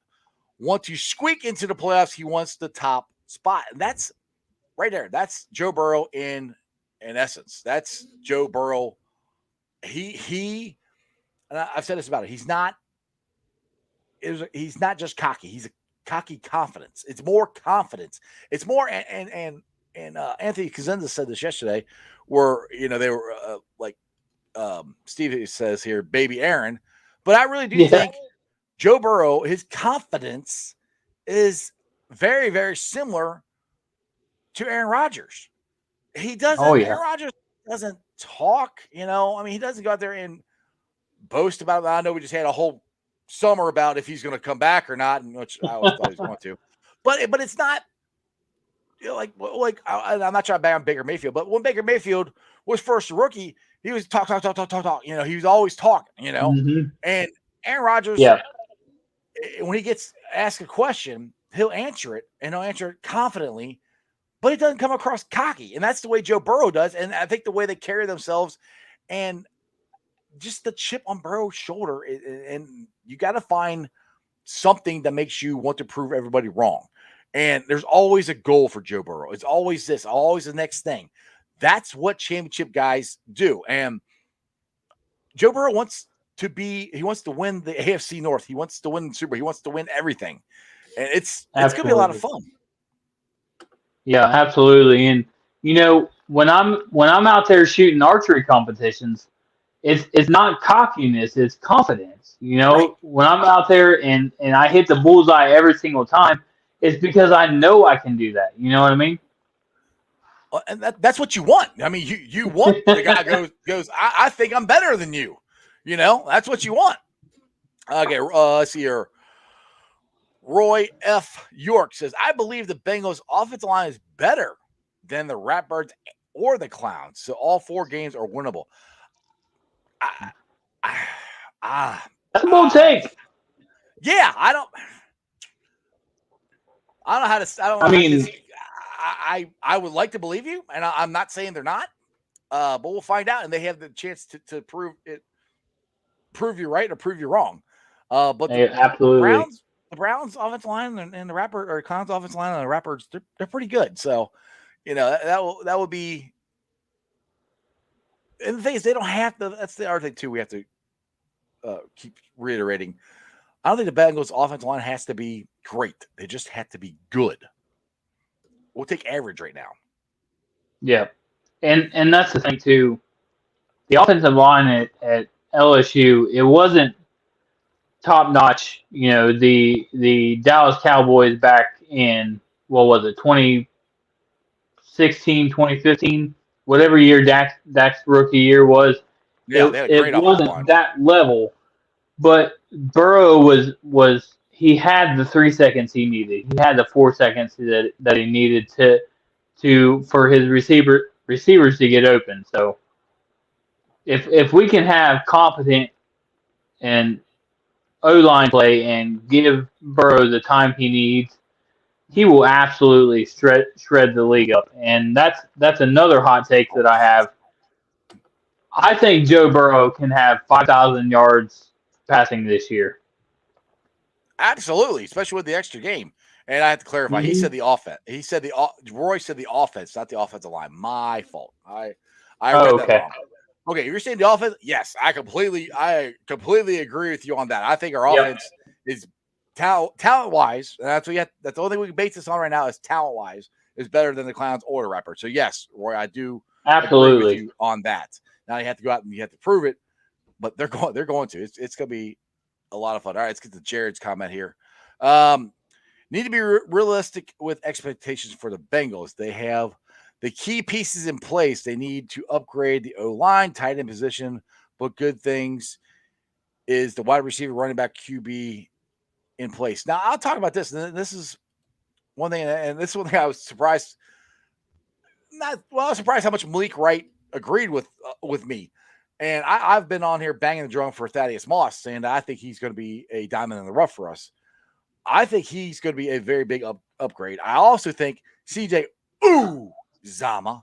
want to squeak into the playoffs. He wants the top spot. And that's right there. That's Joe Burrow in essence. That's Joe Burrow. He and I've said this about it. He's not just cocky. He's a cocky confidence. It's more confidence. It's more, and Anthony Cosenza said this yesterday, where they were Steve says here, baby Aaron. But I really do think Joe Burrow, his confidence is very, very similar to Aaron Rodgers. He doesn't. Aaron Rodgers doesn't talk. I mean, he doesn't go out there and boast about it. I know we just had a whole summer about if he's going to come back or not, which I always thought he was going to. But it's not I'm not trying to bang on Baker Mayfield, but when Baker Mayfield was first a rookie, he was talk. He was always talking. Mm-hmm. And Aaron Rodgers, when he gets asked a question, he'll answer it, and he'll answer it confidently, but it doesn't come across cocky. And that's the way Joe Burrow does. And I think the way they carry themselves and just the chip on Burrow's shoulder, and you got to find something that makes you want to prove everybody wrong. And there's always a goal for Joe Burrow. It's always this, always the next thing. That's what championship guys do. And Joe Burrow wants to win the AFC North. He wants to win the Super Bowl. He wants to win everything. And it's going to be a lot of fun. Yeah, absolutely. And, when I'm out there shooting archery competitions, it's not cockiness, it's confidence. Right. When I'm out there and I hit the bullseye every single time, it's because I know I can do that. You know what I mean? Well, and that's what you want. I mean, you want the guy goes, I think I'm better than you. That's what you want. Okay, let's see here. Roy F. York says, I believe the Bengals offensive line is better than the Ratbirds or the Clowns. So all 4 games are winnable. That's a bold take. Yeah, I don't know how to. I would like to believe you, and I'm not saying they're not, but we'll find out, and they have the chance to prove you right or prove you wrong. But absolutely, the Browns offensive line and the Rapper or Clowns offensive line and the Rappers, they're pretty good. So, that would be. And the thing is, they don't have to. That's the other thing too. We have to keep reiterating. I don't think the Bengals offensive line has to be great. They just have to be good. We'll take average right now. Yeah, and that's the thing too. The offensive line at LSU, it wasn't top notch. The Dallas Cowboys back in, what was it, 2016, 2015, whatever year Dak's rookie year was. Yeah, they had a great it wasn't line. that level, but Burrow was he had the 3 seconds he needed. He had the 4 seconds that he needed for his receivers to get open. So if we can have competent and O-line play and give Burrow the time he needs, he will absolutely shred the league up. And that's another hot take that I have. I think Joe Burrow can have 5,000 yards passing this year. Absolutely, especially with the extra game. And I have to clarify. Mm-hmm. He said the offense. Roy said the offense, not the offensive line. My fault. I read that wrong. Okay, you're saying the offense? Yes, I completely agree with you on that. I think our offense is talent wise, and that's the only thing we can base this on right now is talent wise is better than the Clowns or the Rappers. So yes, Roy, I do absolutely agree with you on that. Now you have to go out and you have to prove it, but they're going to. It's going to be a lot of fun. All right, let's get to Jared's comment here. Need to be realistic with expectations for the Bengals. They have the key pieces in place. They need to upgrade the O-line, tight end position, but good things is the wide receiver, running back, QB in place. Now, I'll talk about this. And this is one thing, and this is one thing I was surprised. I was surprised how much Malik Wright agreed with me. And I've been on here banging the drum for Thaddeus Moss, saying that I think he's going to be a diamond in the rough for us. I think he's going to be a very big upgrade. I also think CJ Uzomah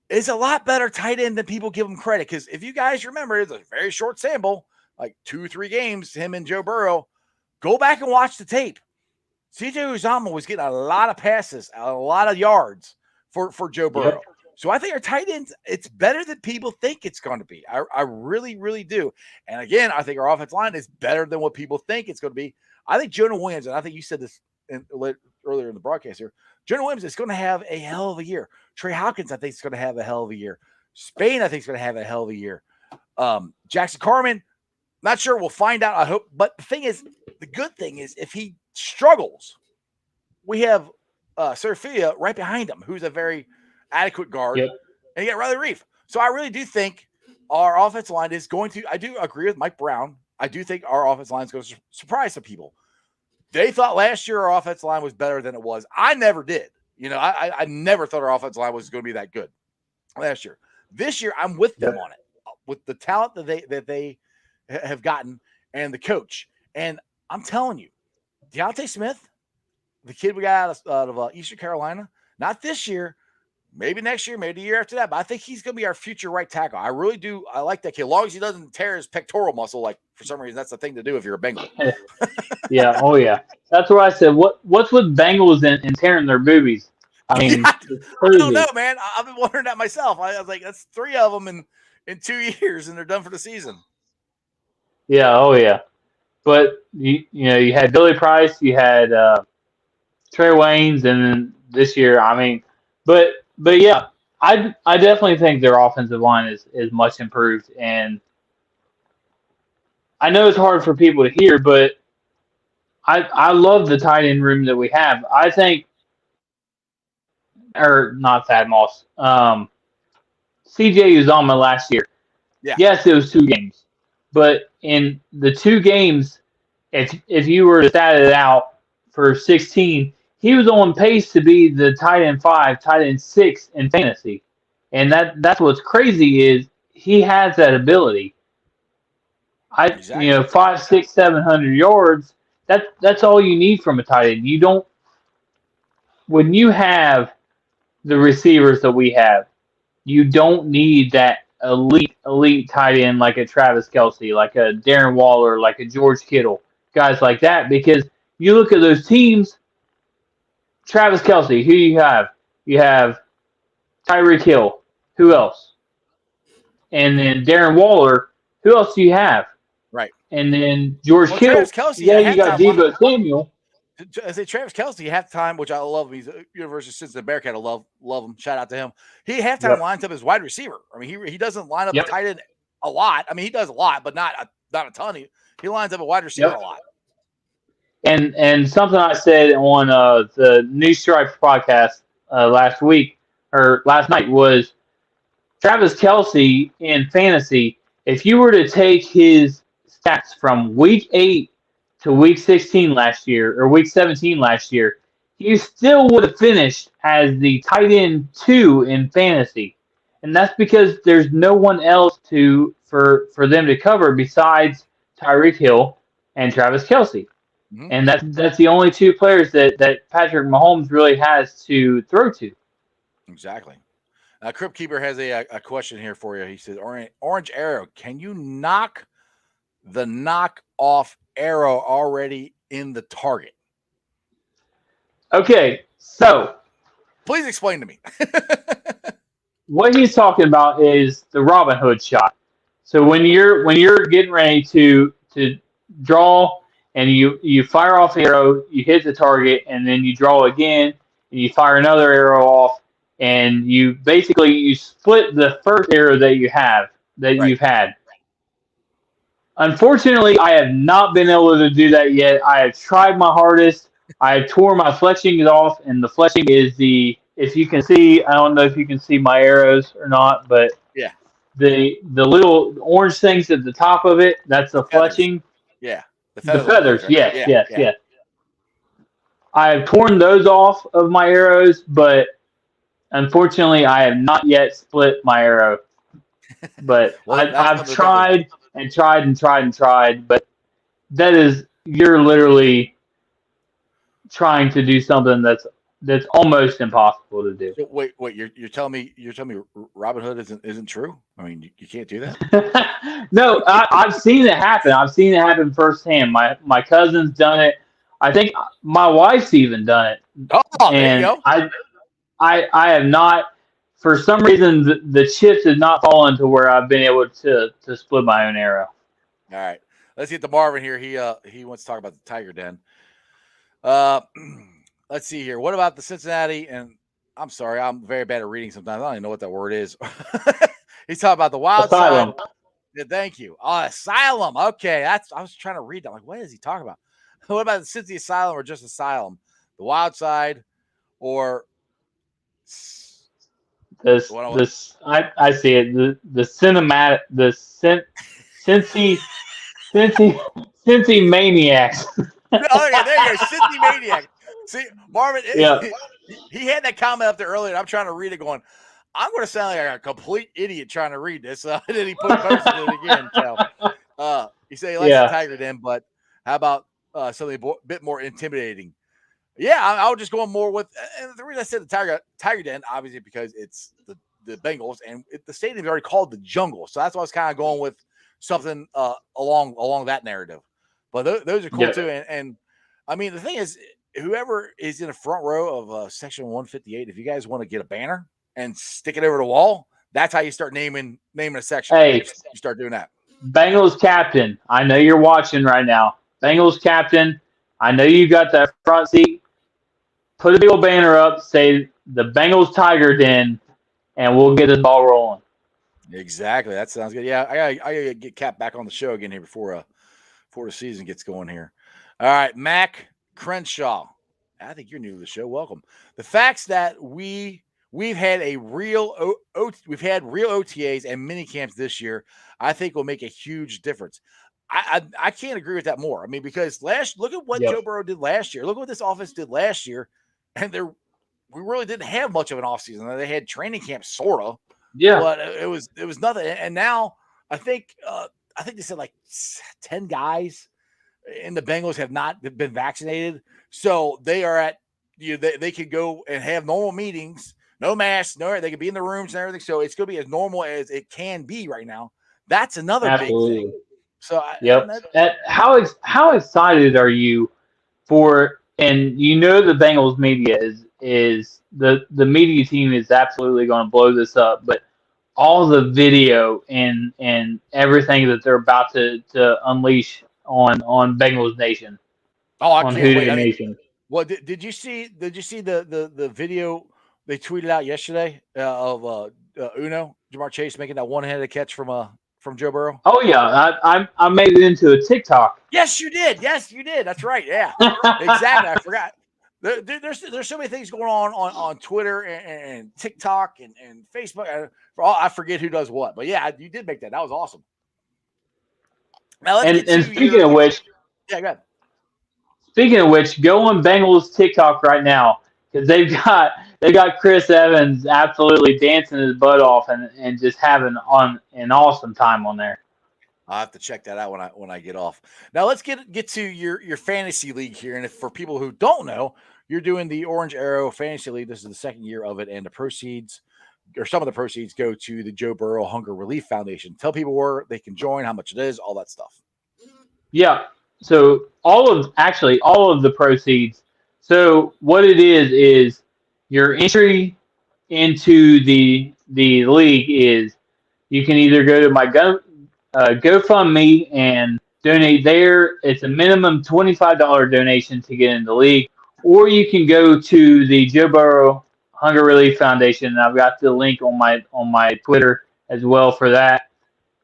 is a lot better tight end than people give him credit. Because if you guys remember, it's a very short sample, like 2-3 games, him and Joe Burrow. Go back and watch the tape. CJ Uzomah was getting a lot of passes, a lot of yards for Joe Burrow. Yep. So I think our tight ends, it's better than people think it's going to be. I really, really do. And again, I think our offensive line is better than what people think it's going to be. I think Jonah Williams, and I think you said this earlier in the broadcast here, Jonah Williams is going to have a hell of a year. Trey Hopkins, I think, is going to have a hell of a year. Spain, I think, is going to have a hell of a year. Jackson Carman, not sure. We'll find out, I hope. But the good thing is if he struggles, we have Serafia right behind him, who's a very adequate guard, and you got Riley Reef. So I really do think our offensive line is going to, I do agree with Mike Brown. I do think our offensive line is going to surprise some people. They thought last year our offensive line was better than it was. I never did. I never thought our offensive line was going to be that good last year. This year, I'm with them on it, with the talent that they have gotten and the coach. And I'm telling you, Deontay Smith, the kid we got out of Eastern Carolina, not this year, maybe next year, maybe the year after that, but I think he's going to be our future right tackle. I really do. I like that kid. As long as he doesn't tear his pectoral muscle, like for some reason, that's the thing to do if you're a Bengal. Yeah. Oh, yeah. That's what I said. What's with Bengals and tearing their boobies? I mean, I don't know, man. I've been wondering that myself. I was like, that's 3 of them in 2 years, and they're done for the season. Yeah. Oh, yeah. But, you had Billy Price, you had Trey Waynes, and then this year, I mean, but yeah, I definitely think their offensive line is much improved, and I know it's hard for people to hear, but I love the tight end room that we have. I think, or not Thad Moss, CJ Uzomah last year. Yeah. Yes, it was 2 games, but in the 2 games, if you were to stat it out for 16. He was on pace to be the tight end 5, tight end 6 in fantasy. And that's what's crazy is he has that ability. Exactly. 5, 6, 700 yards, that's all you need from a tight end. You don't, when you have the receivers that we have, you don't need that elite tight end like a Travis Kelce, like a Darren Waller, like a George Kittle, guys like that, because you look at those teams. Travis Kelce, who you have? You have Tyreek Hill. Who else? And then Darren Waller. Who else do you have? Right. And then George Kittle. Travis Kelce, you got Deebo Samuel. I say Travis Kelce, halftime, which I love him. He's a University of Cincinnati Bearcat. I love him. Shout out to him. He halftime lines up as wide receiver. I mean, he doesn't line up tight end a lot. I mean, he does a lot, but not a ton. He lines up a wide receiver a lot. And something I said on the New Stripes podcast last night was Travis Kelce in fantasy. If you were to take his stats from week 8 to week 16 last year or week 17 last year, he still would have finished as the tight end 2 in fantasy. And that's because there's no one else for them to cover besides Tyreek Hill and Travis Kelce. Mm-hmm. And that's the only 2 players that Patrick Mahomes really has to throw to. Exactly. Crypt Keeper has a question here for you. He says, Orange Arrow, can you knock the knock-off arrow already in the target? Okay, so. Please explain to me. What he's talking about is the Robin Hood shot. So when you're getting ready to draw, and you fire off the arrow, you hit the target, and then you draw again, and you fire another arrow off, and you split the first arrow that you've had. Unfortunately, I have not been able to do that yet. I have tried my hardest. I have tore my fletching off, and the fletching is if you can see, I don't know if you can see my arrows or not, but yeah, the little orange things at the top of it, that's the fletching. Yeah. The feathers, right? Yes. I have torn those off of my arrows, but Unfortunately, I have not yet split my arrow, but Well, I've tried and tried and tried and tried. But you're literally trying to do something that's almost impossible to do. So wait, you're telling me Robin Hood isn't true? I mean, you can't do that. No, I've seen it happen. I've seen it happen firsthand. My cousin's done it. I think my wife's even done it. Oh, and there you go. I have not. For some reason, the chips did not fall into where I've been able to split my own arrow. All right, let's get to Marvin here. He wants to talk about the Tiger Den. Let's see here. What about the Cincinnati? And I'm sorry, I'm very bad at reading sometimes. I don't even know what that word is. He's talking about the wild Asylum. side. Yeah, thank you. Asylum. Okay, I was trying to read that. I'm like, what is he talking about? What about the Cincy Asylum or just Asylum? The wild side or I see it. The cinematic, Cincy Maniacs. Oh, yeah, there you go. Cincy Maniacs. See, Marvin, yeah. he had that comment up there earlier, and I'm trying to read it going, I'm going to sound like a complete idiot trying to read this. And then he posted it again. So, he said he likes the Tiger Den, but how about something a bit more intimidating? Yeah, I was just going more with, and the reason I said the Tiger Den, obviously, because it's the Bengals, and the stadium is already called the Jungle. So that's why I was kind of going with something along that narrative. But those are cool too. And I mean, the thing is, whoever is in the front row of section 158, if you guys want to get a banner and stick it over the wall, that's how you start naming a section. Hey, you start doing that. Bengals captain, I know you're watching right now. Bengals captain, I know you got that front seat. Put a big old banner up, say the Bengals Tiger Den, and we'll get this ball rolling. Exactly. That sounds good. Yeah, I gotta get Cap back on the show again here before the season gets going here. All right, Mac Crenshaw. I think you're new to the show. Welcome. The facts that we've had real OTAs and mini camps this year, I think will make a huge difference. I can't agree with that more. I mean, because look at what Joe Burrow did last year. Look what this offense did last year, and we really didn't have much of an offseason. They had training camp, sort of. Yeah, but it was nothing. And now I think they said like 10 guys in the Bengals have not been vaccinated, so they are at they could go and have normal meetings, no masks, they could be in the rooms and everything. So it's going to be as normal as it can be right now. That's another big thing. So how excited are you for? And the Bengals media is the media team is absolutely going to blow this up, but all the video and everything that they're about to unleash on Bengals Nation. Oh, I on can't wait. Nation. Well, did you see the video they tweeted out yesterday of Jamar Chase making that one-handed catch from Joe Burrow? Oh yeah, I made it into a TikTok. Yes, you did. That's right. Yeah, exactly. I forgot. There's so many things going on Twitter and TikTok and Facebook. I forget who does what, but yeah, you did make that. That was awesome. Now and speaking of which, yeah, go ahead. Speaking of which, go on Bengals TikTok right now because they've got Chris Evans absolutely dancing his butt off and just having an awesome time on there. I'll have to check that out when I get off. Now let's get to your fantasy league here. And for people who don't know, you're doing the Orange Arrow Fantasy League. This is the second year of it, and the proceeds, or some of the proceeds, go to the Joe Burrow Hunger Relief Foundation. Tell people where they can join, how much it is, all that stuff. Yeah. So all of the proceeds. So what it is your entry into the league is you can either go to my GoFundMe and donate there. It's a minimum $25 donation to get in the league, or you can go to the Joe Burrow Hunger Relief Foundation, and I've got the link on my Twitter as well for that.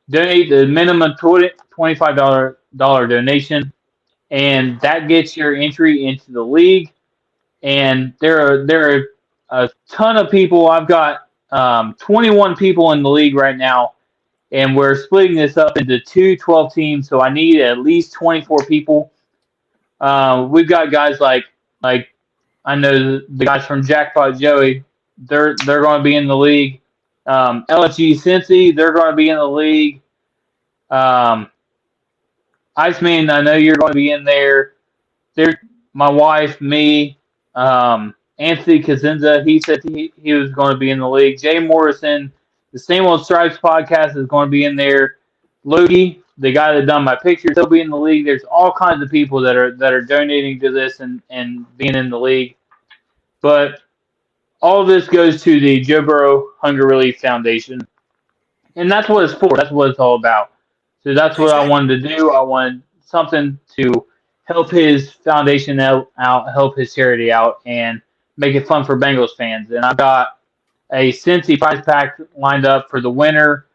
Donate the minimum $25 donation, and that gets your entry into the league. And there are a ton of people. I've got 21 people in the league right now, and we're splitting this up into 12 teams. So I need at least 24 people. We've got guys like I know the guys from Jackpot Joey they're going to be in the league. LSG Cincy, they're going to be in the league. Iceman, I know you're going to be in there. There, my wife, me, Anthony Kazinza, he said he was going to be in the league. Jay Morrison, the Same Old Stripes podcast is going to be in there. Logie, the guy that done my pictures, he'll be in the league. There's all kinds of people that are donating to this and being in the league. But all of this goes to the Joe Burrow Hunger Relief Foundation. And that's what it's for. That's what it's all about. So that's what I wanted to do. I wanted something to help his foundation out, help his charity out, and make it fun for Bengals fans. And I've got a Cincy prize pack lined up for the winner.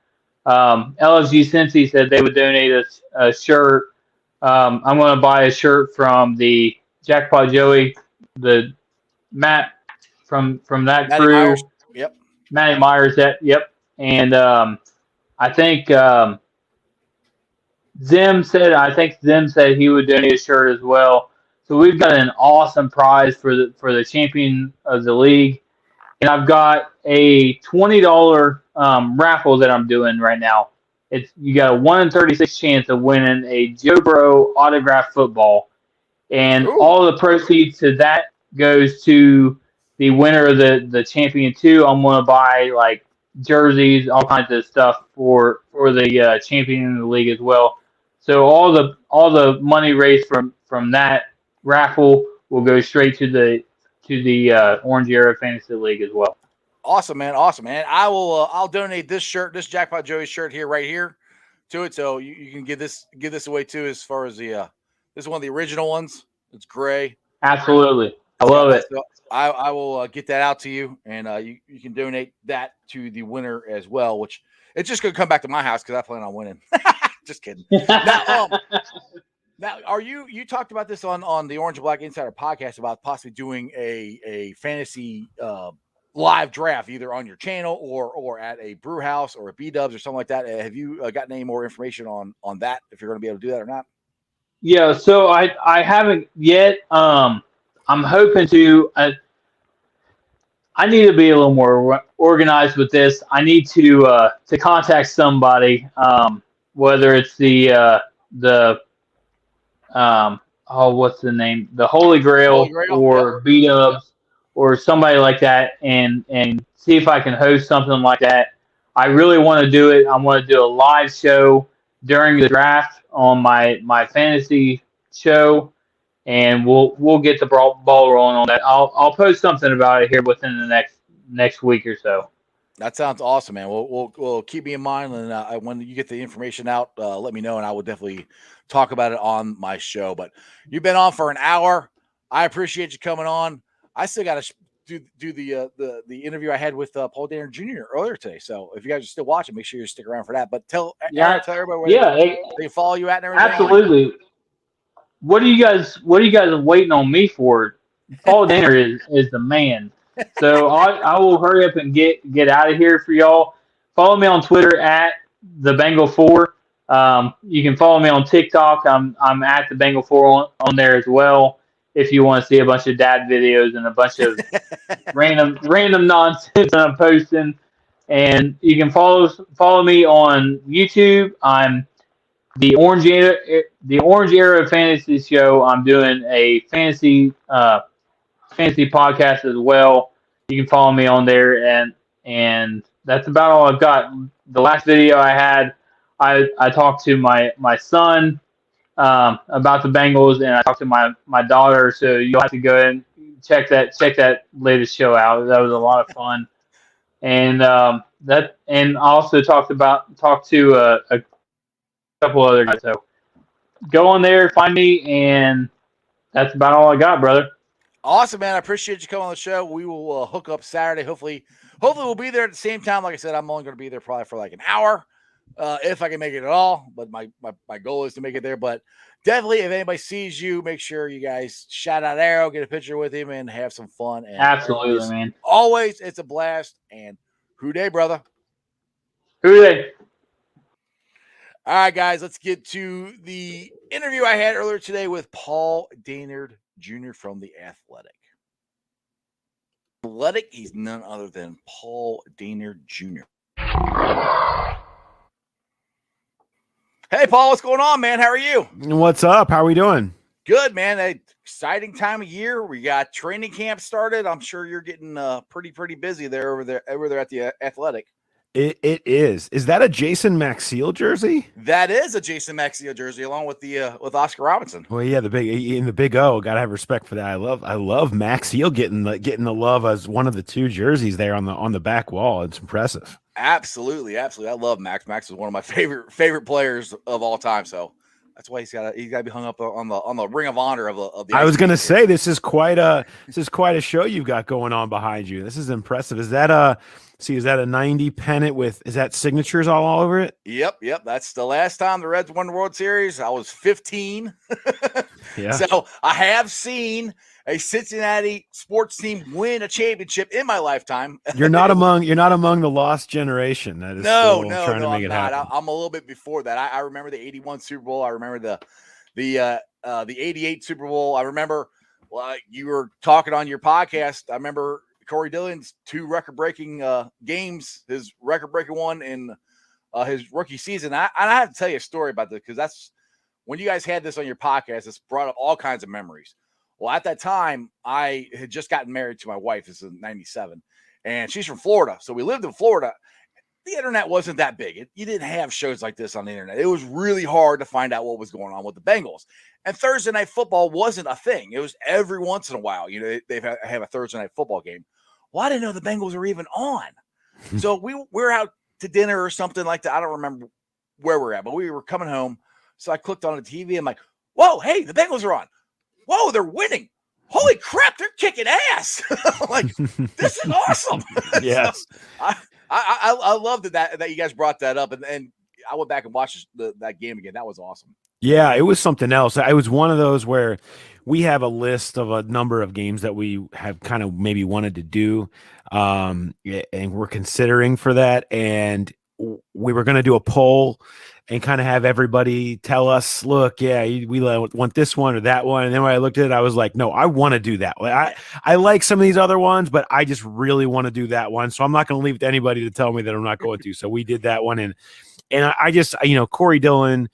LSG Cincy said they would donate a shirt. I'm going to buy a shirt from the Jackpot Joey, the Matt from that Matty crew. Myers. Yep. Matty Myers. Yep. And I think Zim said he would donate a shirt as well. So we've got an awesome prize for the champion of the league, and I've got a $20 raffle that I'm doing right now. You got a 1 in 36 chance of winning a Joe Burrow autographed football, and all the proceeds to that goes to the winner of the champion 2. I'm going to buy like jerseys, all kinds of stuff for the champion of the league as well. So all the money raised from that raffle will go straight to the Orange Era Fantasy League as well. Awesome, man. Awesome, man. I'll donate this shirt, this Jackpot Joey shirt here, right here, to it. So you can give this away too. As far as the this is one of the original ones. It's gray. Absolutely, I love it. So I will get that out to you, and you can donate that to the winner as well. Which it's just gonna come back to my house because I plan on winning. Just kidding. Now, are you talked about this on the Orange and Black Insider podcast about possibly doing a fantasy live draft either on your channel or at a brew house or a B-Dubs or something like that? Have you gotten any more information on that, if you're going to be able to do that or not? Yeah, so I haven't yet. I'm hoping to. I need to be a little more organized with this. I need to contact somebody, whether it's what's the name? The Holy Grail, or B-Dubs or somebody like that, and see if I can host something like that. I really want to do it. I want to do a live show during the draft on my fantasy show, and we'll get the ball rolling on that. I'll post something about it here within the next week or so. That sounds awesome, man. We'll keep me in mind, and when you get the information out, let me know, and I will definitely talk about it on my show. But you've been on for an hour. I appreciate you coming on. I still got to do the interview I had with Paul Dehner Jr. earlier today. So if you guys are still watching, make sure you stick around for that. But tell everybody where they follow you at and everything. Absolutely. What are you guys waiting on me for? Paul Dehner is the man. So I will hurry up and get out of here for y'all. Follow me on Twitter at the Bengal 4. You can follow me on TikTok. I'm at the Bengal 4 on there as well. If you want to see a bunch of dad videos and a bunch of random nonsense I'm posting, and you can follow me on YouTube. I'm the Orange Era Fantasy Show. I'm doing a fantasy podcast as well. You can follow me on there, and that's about all I've got. The last video I had, I talked to my son about the Bengals, and I talked to my daughter. So you'll have to go and check that latest show out. That was a lot of fun, and I also talked to a couple other guys. So go on there, find me, and that's about all I got, brother. Awesome, man. I appreciate you coming on the show. We will hook up Saturday. Hopefully we'll be there at the same time. Like I said, I'm only going to be there probably for like an hour, if I can make it at all. But my goal is to make it there. But definitely, if anybody sees you, make sure you guys shout out Arrow, get a picture with him, and have some fun. And absolutely, man. Always, it's a blast. And who day, brother? Who day? All right, guys, let's get to the interview I had earlier today with Paul Dehner Jr. from The Athletic. Athletic, he's none other than Paul Dehner Jr. Hey, Paul, what's going on, man? How are you? What's up? How are we doing? Good, man. Exciting time of year. We got training camp started. I'm sure you're getting pretty busy over there at the Athletic. It is. Is that a Jason Maxiell jersey? That is a Jason Maxiell jersey, along with with Oscar Robinson. Well, yeah, the big O. Gotta have respect for that. I love Maxiell getting the love as one of the two jerseys there on the back wall. It's impressive. Absolutely. I love Max. Max is one of my favorite players of all time. So that's why he's got to be hung up on the Ring of Honor of the. I was going to say this is quite a show you've got going on behind you. This is impressive. Is that a 90 pennant with signatures all over it? Yep. That's the last time the Reds won the World Series. I was 15. Yeah. So I have seen a Cincinnati sports team win a championship in my lifetime. You're not among the lost generation. That is no, trying to make I'm it not. happen. I'm a little bit before that. I remember the 81 Super Bowl. I remember the 88 Super Bowl. I remember you were talking on your podcast. I remember Corey Dillon's 2 record-breaking games, his record-breaking one in his rookie season. I have to tell you a story about this because that's when you guys had this on your podcast. It's brought up all kinds of memories. Well, at that time, I had just gotten married to my wife. This is in 97, and she's from Florida. So we lived in Florida. The internet wasn't that big. You didn't have shows like this on the internet. It was really hard to find out what was going on with the Bengals. And Thursday night football wasn't a thing. It was every once in a while. They have a Thursday night football game. Well, I didn't know the Bengals were even on. So we're out to dinner or something like that. I don't remember where we're at, but we were coming home. So I clicked on the TV. I'm like, whoa, hey, the Bengals are on. Whoa, they're winning. Holy crap, they're kicking ass. Like, this is awesome. Yes. So I love that you guys brought that up. And I went back and watched that game again. That was awesome. Yeah, it was something else. It was one of those where we have a list of a number of games that we have kind of maybe wanted to do. And we're considering for that. And we were going to do a poll and kind of have everybody tell us, look, yeah, we want this one or that one. And then when I looked at it, I was like, no, I want to do that. I like some of these other ones, but I just really want to do that one. So I'm not going to leave it to anybody to tell me that I'm not going to. So we did that one. And I just, Corey Dillon,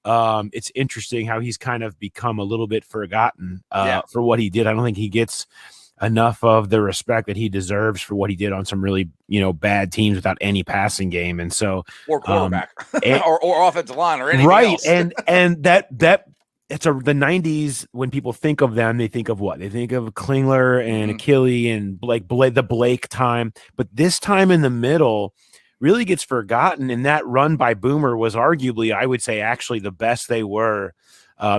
it's interesting how he's kind of become a little bit forgotten for what he did. I don't think he gets enough of the respect that he deserves for what he did on some really, bad teams without any passing game. And so, or quarterback or offensive line or anything else. and that it's the 90s. When people think of them, they think of what? They think of Klingler and Achille and the Blake time. But this time in the middle really gets forgotten. And that run by Boomer was arguably, I would say, actually the best they were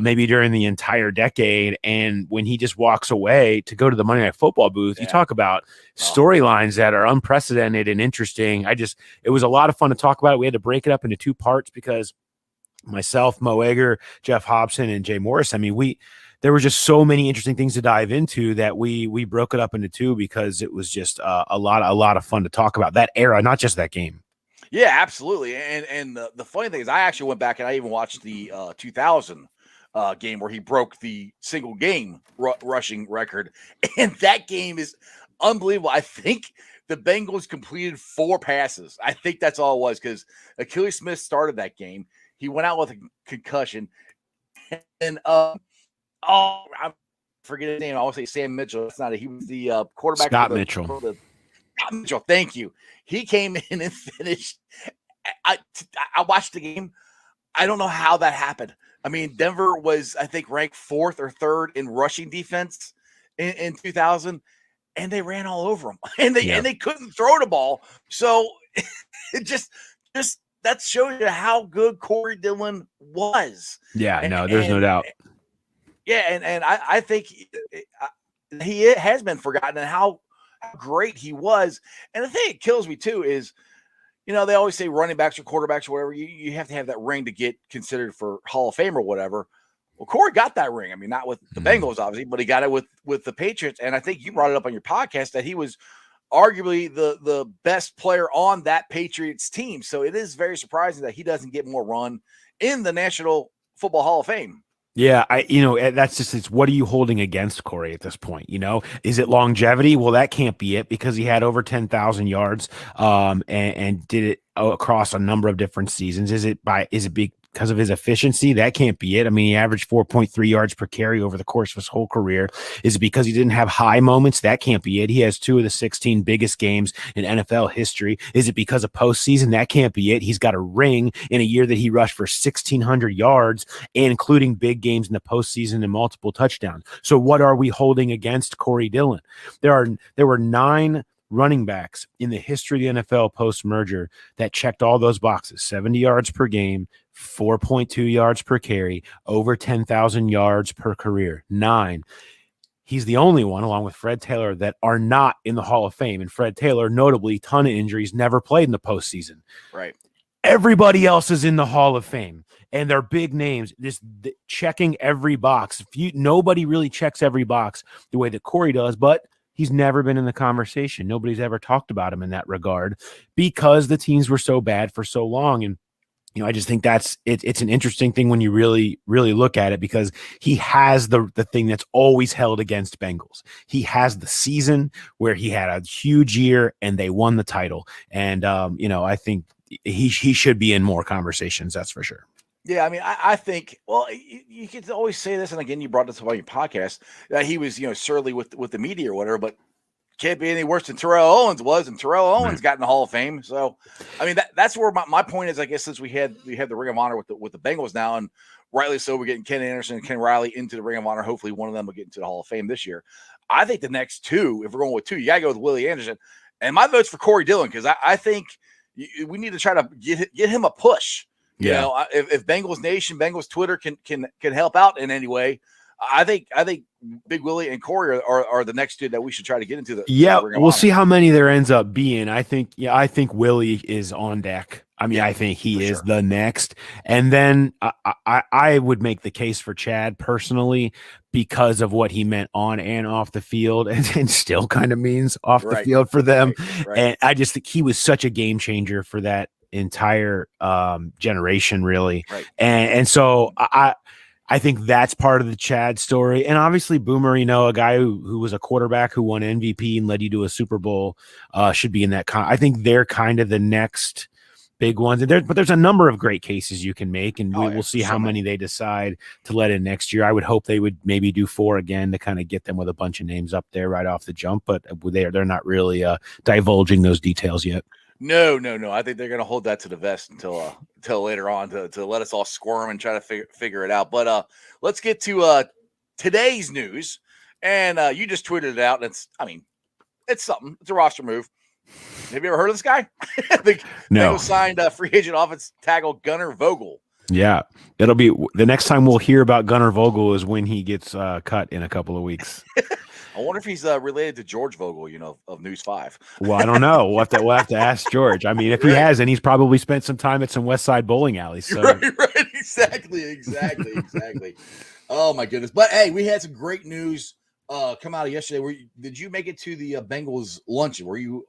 maybe during the entire decade. And when he just walks away to go to the Monday Night Football booth, you talk about storylines that are unprecedented and interesting. It was a lot of fun to talk about it. We had to break it up into 2 parts because myself, Mo Egger, Jeff Hobson, and Jay Morris, there were just so many interesting things to dive into that we broke it up into 2 because it was just a lot of fun to talk about that era, not just that game. Yeah, absolutely. And the funny thing is I actually went back and I even watched the 2000 game where he broke the single game rushing record. And that game is unbelievable. I think the Bengals completed 4 passes. I think that's all it was because Achille Smith started that game. He went out with a concussion. And I forget his name. I want to say Sam Mitchell. That's not it. He was the quarterback. Scott Mitchell. Scott Mitchell. Thank you. He came in and finished. I watched the game. I don't know how that happened. Denver was, I think, ranked 4th or 3rd in rushing defense in 2000, and they ran all over them. And they couldn't throw the ball. So it just that shows you how good Corey Dillon was. Yeah, there's no doubt. Yeah, and I think he has been forgotten and how great he was. And the thing that kills me too is, they always say running backs or quarterbacks or whatever, you have to have that ring to get considered for Hall of Fame or whatever. Well, Corey got that ring. Not with the Bengals, obviously, but he got it with the Patriots. And I think you brought it up on your podcast that he was arguably the best player on that Patriots team. So it is very surprising that he doesn't get more run in the National Football Hall of Fame. Yeah, that's just, it's what are you holding against Corey at this point? Is it longevity? Well, that can't be it because he had over 10,000 yards, and did it across a number of different seasons. Is it because of his efficiency? That can't be it. I mean, he averaged 4.3 yards per carry over the course of his whole career. Is it because he didn't have high moments? That can't be it. He has 2 of the 16 biggest games in NFL history. Is it because of postseason? That can't be it. He's got a ring in a year that he rushed for 1,600 yards, and including big games in the postseason and multiple touchdowns. So what are we holding against Corey Dillon? There were 9 running backs in the history of the NFL post-merger that checked all those boxes: 70 yards per game, 4.2 yards per carry, over 10,000 yards per career. 9. He's the only one, along with Fred Taylor, that are not in the Hall of Fame. And Fred Taylor, notably, ton of injuries, never played in the postseason. Right. Everybody else is in the Hall of Fame, and they're big names. Checking every box. Nobody really checks every box the way that Corey does, but he's never been in the conversation. Nobody's ever talked about him in that regard because the teams were so bad for so long. And I just think it's an interesting thing when you really, really look at it, because he has the thing that's always held against Bengals. He has the season where he had a huge year and they won the title. And, I think he should be in more conversations. That's for sure. Yeah, I mean, I think, well, you could always say this, and again, you brought this up on your podcast, that he was, surly with the media or whatever, but can't be any worse than Terrell Owens was, and Terrell Owens got in the Hall of Fame. So, I mean, that's where my point is, I guess, since we had the Ring of Honor with the Bengals now, and rightly so, we're getting Ken Anderson and Ken Riley into the Ring of Honor. Hopefully one of them will get into the Hall of Fame this year. I think the next 2, if we're going with 2, you got to go with Willie Anderson. And my vote's for Corey Dillon, because I think we need to try to get him a push. Yeah. If Bengals Nation, Bengals Twitter can help out in any way, I think Big Willie and Corey are the next 2 that we should try to get into the we'll see how many there ends up being. I think Willie is on deck. I mean, I think he is the next. And then I would make the case for Chad personally, because of what he meant on and off the field, and still kind of means off the field for them. Right. And I just think he was such a game changer for that entire generation, really. Right. And so I think that's part of the Chad story. And obviously Boomer, a guy who was a quarterback who won MVP and led you to a Super Bowl, should be in that. I think they're kind of the next big ones. But there's a number of great cases you can make, and we'll see how many they decide to let in next year. I would hope they would maybe do 4 again to kind of get them with a bunch of names up there right off the jump, but they're not really divulging those details yet. No. I think they're going to hold that to the vest until later on to let us all squirm and try to figure it out. But let's get to today's news. And you just tweeted it out. And it's something. It's a roster move. Have you ever heard of this guy? No. Bengals signed free agent offensive tackle Gunnar Vogel. Yeah, it'll be the next time we'll hear about Gunnar Vogel is when he gets cut in a couple of weeks. I wonder if he's related to George Vogel, of News 5. Well, I don't know. We'll have to ask George. I mean, if he hasn't, he's probably spent some time at some West Side bowling alleys. So. Right. Exactly. Oh my goodness! But hey, we had some great news come out of yesterday. Did you make it to the Bengals luncheon? Were you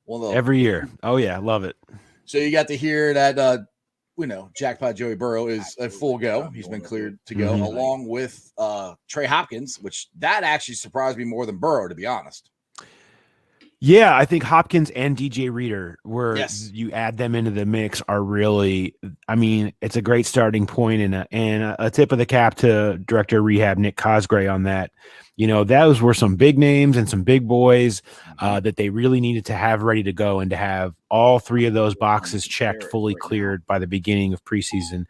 one of the every year? Oh yeah, love it. So you got to hear that. Jackpot Joey Burrow is a full go. He's been cleared to go, along with Trey Hopkins, which that actually surprised me more than Burrow, to be honest. Yeah, I think Hopkins and DJ Reader, you add them into the mix, are really, it's a great starting point, and a tip of the cap to Director of Rehab Nick Cosgray on that. Those were some big names and some big boys that they really needed to have ready to go, and to have all 3 of those boxes checked, fully cleared by the beginning of preseason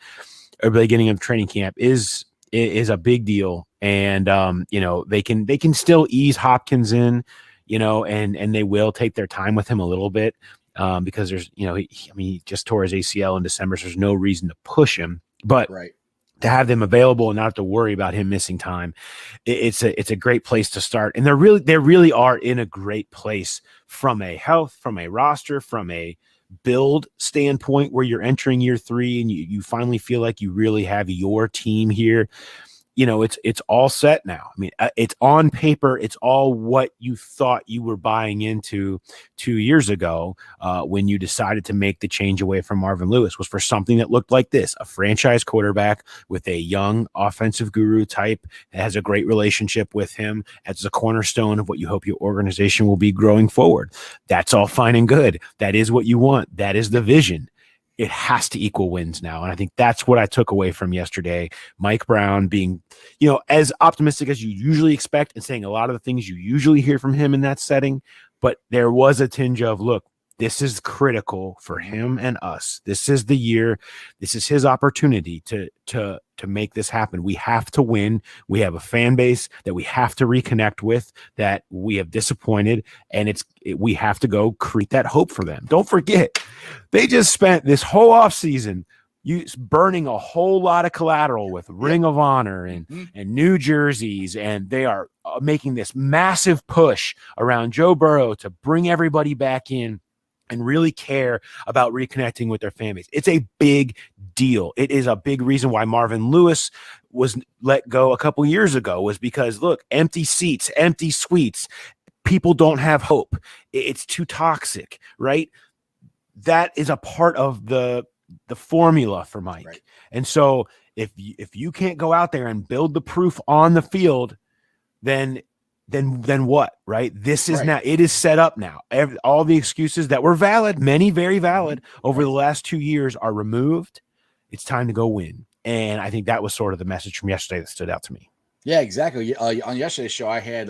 or the beginning of training camp is a big deal. And they can still ease Hopkins in, and they will take their time with him a little bit because there's he just tore his ACL in December, so there's no reason to push him, but to have them available and not have to worry about him missing time, it's a great place to start. And they really are in a great place from a health, from a roster, from a build standpoint, where you're entering year 3 and you finally feel like you really have your team here. it's all set now. I mean, it's on paper. It's all what you thought you were buying into 2 years ago when you decided to make the change away from Marvin Lewis, was for something that looked like this: a franchise quarterback with a young offensive guru type that has a great relationship with him as a cornerstone of what you hope your organization will be growing forward. That's all fine and good. That is what you want. That is the vision. It has to equal wins now. And I think that's what I took away from yesterday. Mike Brown being, as optimistic as you usually expect and saying a lot of the things you usually hear from him in that setting. But there was a tinge of, look, this is critical for him and us. This is the year. This is his opportunity to make this happen. We have to win. We have a fan base that we have to reconnect with, that we have disappointed, and we have to go create that hope for them. Don't forget, they just spent this whole offseason burning a whole lot of collateral with Ring of Honor and new jerseys, and they are making this massive push around Joe Burrow to bring everybody back in and really care about reconnecting with their fan base. It's a big deal. It is a big reason why Marvin Lewis was let go a couple years ago, was because, look, empty seats, empty suites, people don't have hope. It's too toxic, right? That is a part of the formula for Mike. Right. And so if you can't go out there and build the proof on the field, then what, right? This is now, it is set up now. All the excuses that were valid, many very valid over the last 2 years, are removed. It's time to go win. And I think that was sort of the message from yesterday that stood out to me. Yeah, exactly. On yesterday's show, I had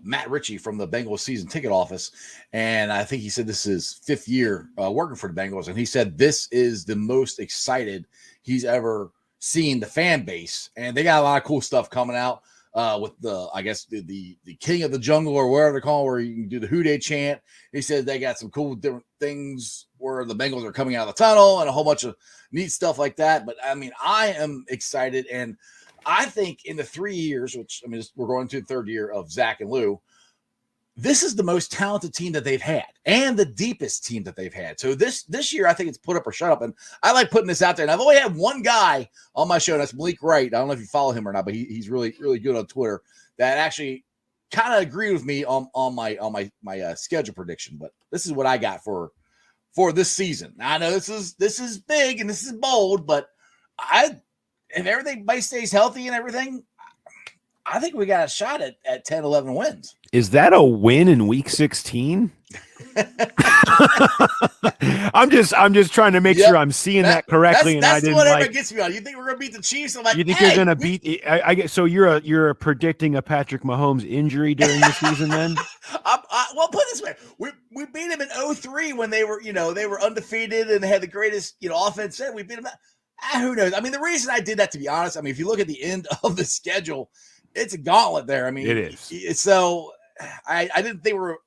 Matt Ritchie from the Bengals season ticket office, and I think he said this is 5th year working for the Bengals, and he said this is the most excited he's ever seen the fan base, and they got a lot of cool stuff coming out. With the king of the jungle, or whatever they call it, where you can do the Who Dey chant. He said they got some cool different things where the Bengals are coming out of the tunnel and a whole bunch of neat stuff like that. But I mean, I am excited, and I think in the 3 years, we're going to the 3rd year of Zach and Lou, this is the most talented team that they've had and the deepest team that they've had. So this year, I think it's put up or shut up. And I like putting this out there. And I've only had one guy on my show, and that's Malik Wright. I don't know if you follow him or not, but he's really, really good on Twitter, that actually kind of agreed with me on my schedule prediction. But this is what I got for this season. Now, I know this is big and this is bold, but if everybody stays healthy and everything, I think we got a shot at 10, 11 wins. Is that a win in week 16? I'm just trying to make sure I'm seeing that correctly. That's what everybody gets me on. You think we're going to beat the Chiefs? I'm like, you think you're going to beat? I get. So you're predicting a Patrick Mahomes injury during the season, then? Well, put it this way: we beat him in 2003 when they were undefeated and had the greatest offense. We beat them. Who knows? I mean, the reason I did that, to be honest, if you look at the end of the schedule, it's a gauntlet there. I mean, it is. So I didn't think we were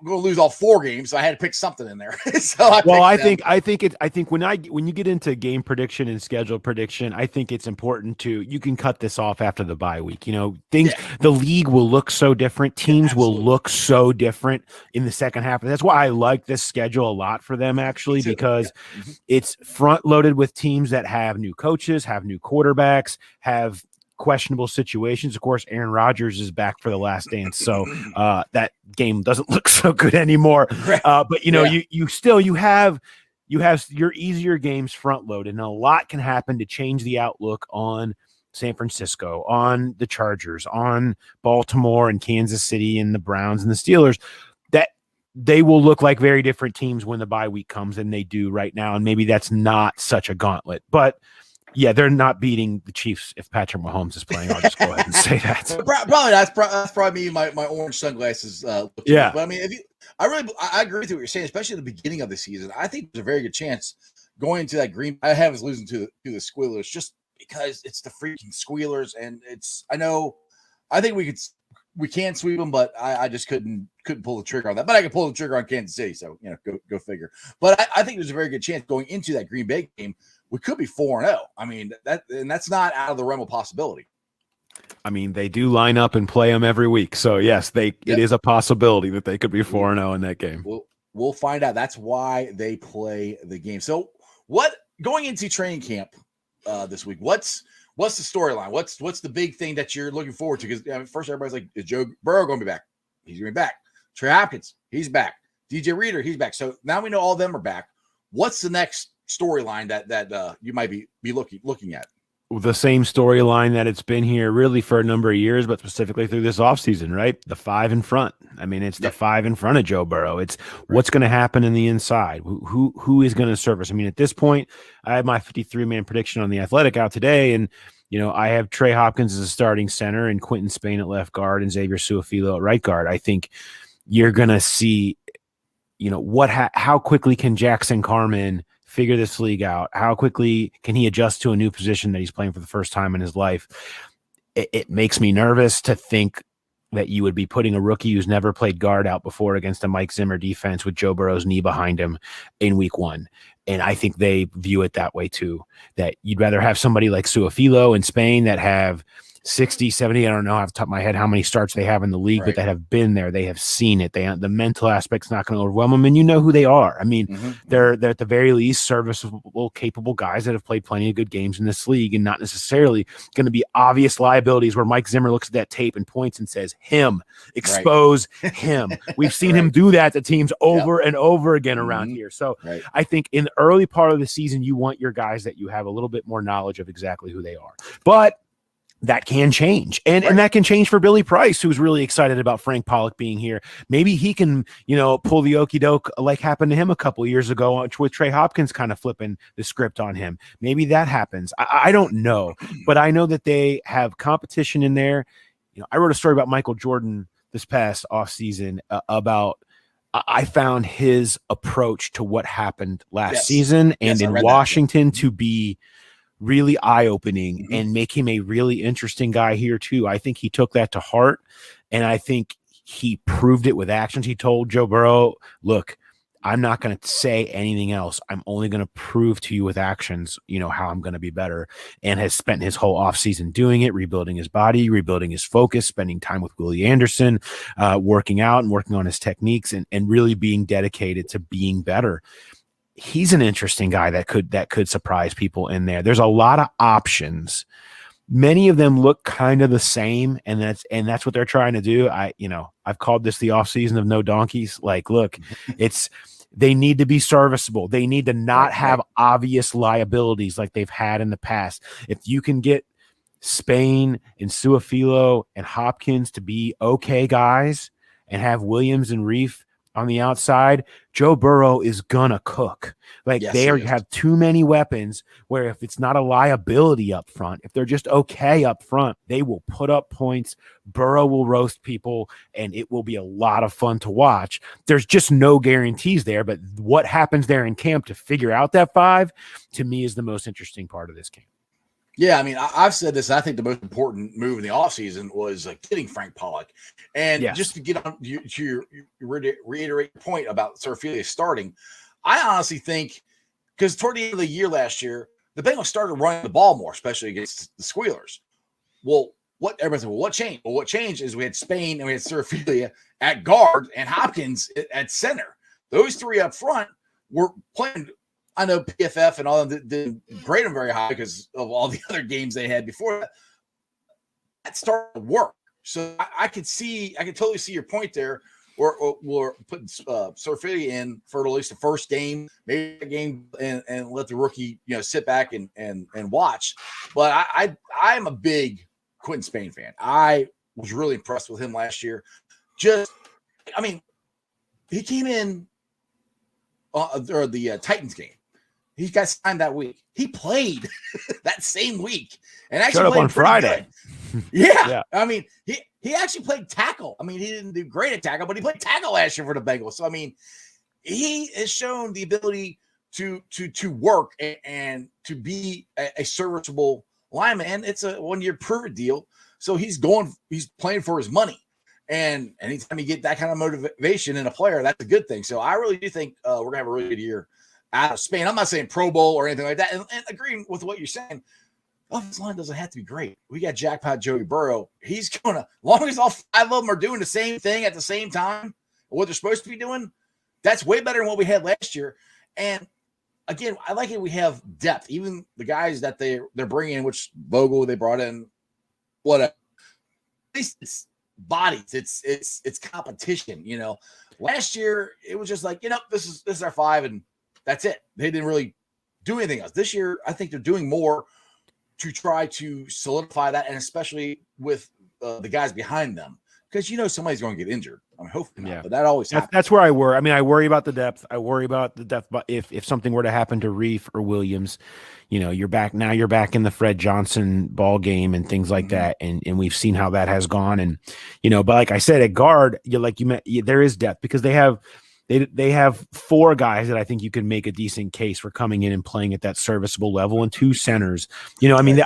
going to lose all 4 games, so I had to pick something in there. So I think when you get into game prediction and schedule prediction, I think it's important you can cut this off after the bye week. The league will look so different. Teams will look so different in the second half. And that's why I like this schedule a lot for them, actually, because it's front loaded with teams that have new coaches, have new quarterbacks, have questionable situations. Of course, Aaron Rodgers is back for the last dance, so that game doesn't look so good anymore. But you have your easier games front loaded, and a lot can happen to change the outlook on San Francisco, on the Chargers, on Baltimore and Kansas City and the Browns and the Steelers. That they will look like very different teams when the bye week comes than they do right now, and maybe that's not such a gauntlet, but yeah, they're not beating the Chiefs if Patrick Mahomes is playing. I'll just go ahead and say that. Probably that's probably me, my orange sunglasses. Yeah, but I mean, I agree with what you're saying, especially at the beginning of the season. I think there's a very good chance going into that green. I have us losing to the Squealers just because it's the freaking Squealers, and I think we can sweep them, but I just couldn't pull the trigger on that. But I can pull the trigger on Kansas City, so go figure. But I think there's a very good chance going into that Green Bay game, we could be 4-0. I mean, that's not out of the realm of possibility. I mean, they do line up and play them every week. So yes, it is a possibility that they could be 4-0 in that game. We'll find out. That's why they play the game. So going into training camp this week, what what's the storyline? What's the big thing that you're looking forward to? Because first everybody's like, is Joe Burrow going to be back? He's going to be back. Trey Hopkins, he's back. DJ Reader, he's back. So now we know all of them are back. What's the next storyline that you might be looking at? The same storyline that it's been here really for a number of years, but specifically through this offseason, right? The 5 in front. I mean, it's the 5 in front of Joe Burrow. It's what's going to happen in the inside. Who is going to service? I mean, at this point, I have my 53-man prediction on the Athletic out today, and I have Trey Hopkins as a starting center and Quentin Spain at left guard and Xavier Su'a-Filo at right guard. I think you're going to see, how quickly can Jackson Carman figure this league out? How quickly can he adjust to a new position that he's playing for the first time in his life? It makes me nervous to think that you would be putting a rookie who's never played guard out before against a Mike Zimmer defense with Joe Burrow's knee behind him in week 1. And I think they view it that way too, that you'd rather have somebody like Su'a-Filo in Spain that have 60, 70, I don't know off the top of my head how many starts they have in the league, but that have been there. They have seen it. The mental aspect's not going to overwhelm them, and you know who they are. I mean, they're at the very least serviceable, capable guys that have played plenty of good games in this league and not necessarily going to be obvious liabilities where Mike Zimmer looks at that tape and points and says, expose him. We've seen him do that to teams over and over again around here. So I think in the early part of the season, you want your guys that you have a little bit more knowledge of exactly who they are. But that can change. And that can change for Billy Price, who's really excited about Frank Pollock being here. Maybe he can, pull the okey doke like happened to him a couple of years ago with Trey Hopkins kind of flipping the script on him. Maybe that happens. I don't know, but I know that they have competition in there. I wrote a story about Michael Jordan this past offseason about I found his approach to what happened last season and in Washington to be really eye-opening and make him a really interesting guy here too. I think he took that to heart, and I think he proved it with actions. He told Joe Burrow, look, I'm not going to say anything else. I'm only going to prove to you with actions, how I'm going to be better, and has spent his whole offseason doing it, rebuilding his body, rebuilding his focus, spending time with Willie Anderson, working out and working on his techniques and really being dedicated to being better. He's an interesting guy that could surprise people in there. There's a lot of options. Many of them look kind of the same, and that's what they're trying to do. I've called this the offseason of no donkeys. Like, look, they need to be serviceable. They need to not have obvious liabilities like they've had in the past. If you can get Spain and Su'a-Filo and Hopkins to be okay guys and have Williams and Reef on the outside, Joe Burrow is gonna cook. Have too many weapons where if it's not a liability up front, if they're just okay up front, they will put up points. Burrow will roast people, and it will be a lot of fun to watch. There's just no guarantees there, but what happens there in camp to figure out that 5, to me, is the most interesting part of this game. Yeah, I mean, I've said this. I think the most important move in the offseason was getting Frank Pollock. And just to get on to reiterate your point about Su'a-Filo starting, I honestly think, because toward the end of the year last year, the Bengals started running the ball more, especially against the Squealers. Well, what changed? Well, what changed is we had Spain and we had Su'a-Filo at guard and Hopkins at center. Those 3 up front were playing. I know PFF and all of them didn't grade them very high because of all the other games they had before that. That started to work. So I could totally see your point there. Or putting Su'a-Filo in for at least the first game, maybe a game, and let the rookie sit back and watch. But I'm a big Quentin Spain fan. I was really impressed with him last year. He came in the Titans game. He got signed that week. He played that same week and actually showed up on Friday. Yeah. I mean, he actually played tackle. I mean, he didn't do great at tackle, but he played tackle last year for the Bengals. So I mean, he has shown the ability to work and to be a serviceable lineman. And it's a 1-year prove deal. So he's playing for his money. And anytime you get that kind of motivation in a player, that's a good thing. So I really do think we're gonna have a really good year out of Spain. I'm not saying Pro Bowl or anything like that. And agreeing with what you're saying, offensive line doesn't have to be great. We got jackpot Joey Burrow. He's going to, as long as all 5 of them are doing the same thing at the same time, what they're supposed to be doing, that's way better than what we had last year. And again, I like it. We have depth. Even the guys that they're bringing in, which Vogel they brought in, whatever. At least it's bodies. It's competition. You know, last year it was just like, you know, this is our 5 and that's it. They didn't really do anything else. This year, I think they're doing more to try to solidify that, and especially with the guys behind them, because you know somebody's going to get injured. I mean, hopefully not, but that always happens. That's where I worry. I mean, I worry about the depth. I worry about the depth. But if something were to happen to Reef or Williams, you know, you're back in the Fred Johnson ball game and things like that, and we've seen how that has gone. And you know, but like I said, at guard, there is depth because they have 4 guys that I think you can make a decent case for coming in and playing at that serviceable level, and 2 centers. You know, I mean,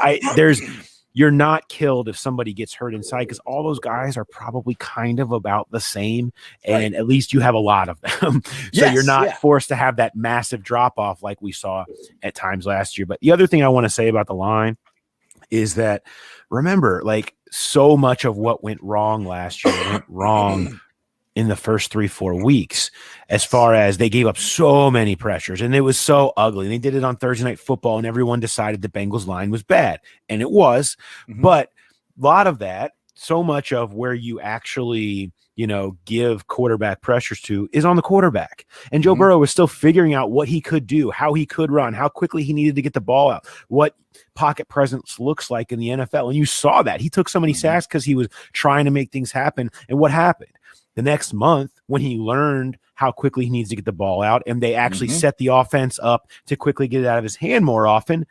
you're not killed if somebody gets hurt inside because all those guys are probably kind of about the same, and at least you have a lot of them. So you're not forced to have that massive drop off like we saw at times last year. But the other thing I want to say about the line is that, remember, like, so much of what went wrong last year went wrong in the first 3-4 weeks, as far as they gave up so many pressures and it was so ugly. And they did it on Thursday Night Football and everyone decided the Bengals line was bad, and it was, but a lot of that, so much of where you actually, you know, give quarterback pressures to is on the quarterback. And Joe Burrow was still figuring out what he could do, how he could run, how quickly he needed to get the ball out, what pocket presence looks like in the NFL. And you saw that he took so many sacks because he was trying to make things happen. And what happened? The next month, when he learned how quickly he needs to get the ball out, and they actually set the offense up to quickly get it out of his hand more often,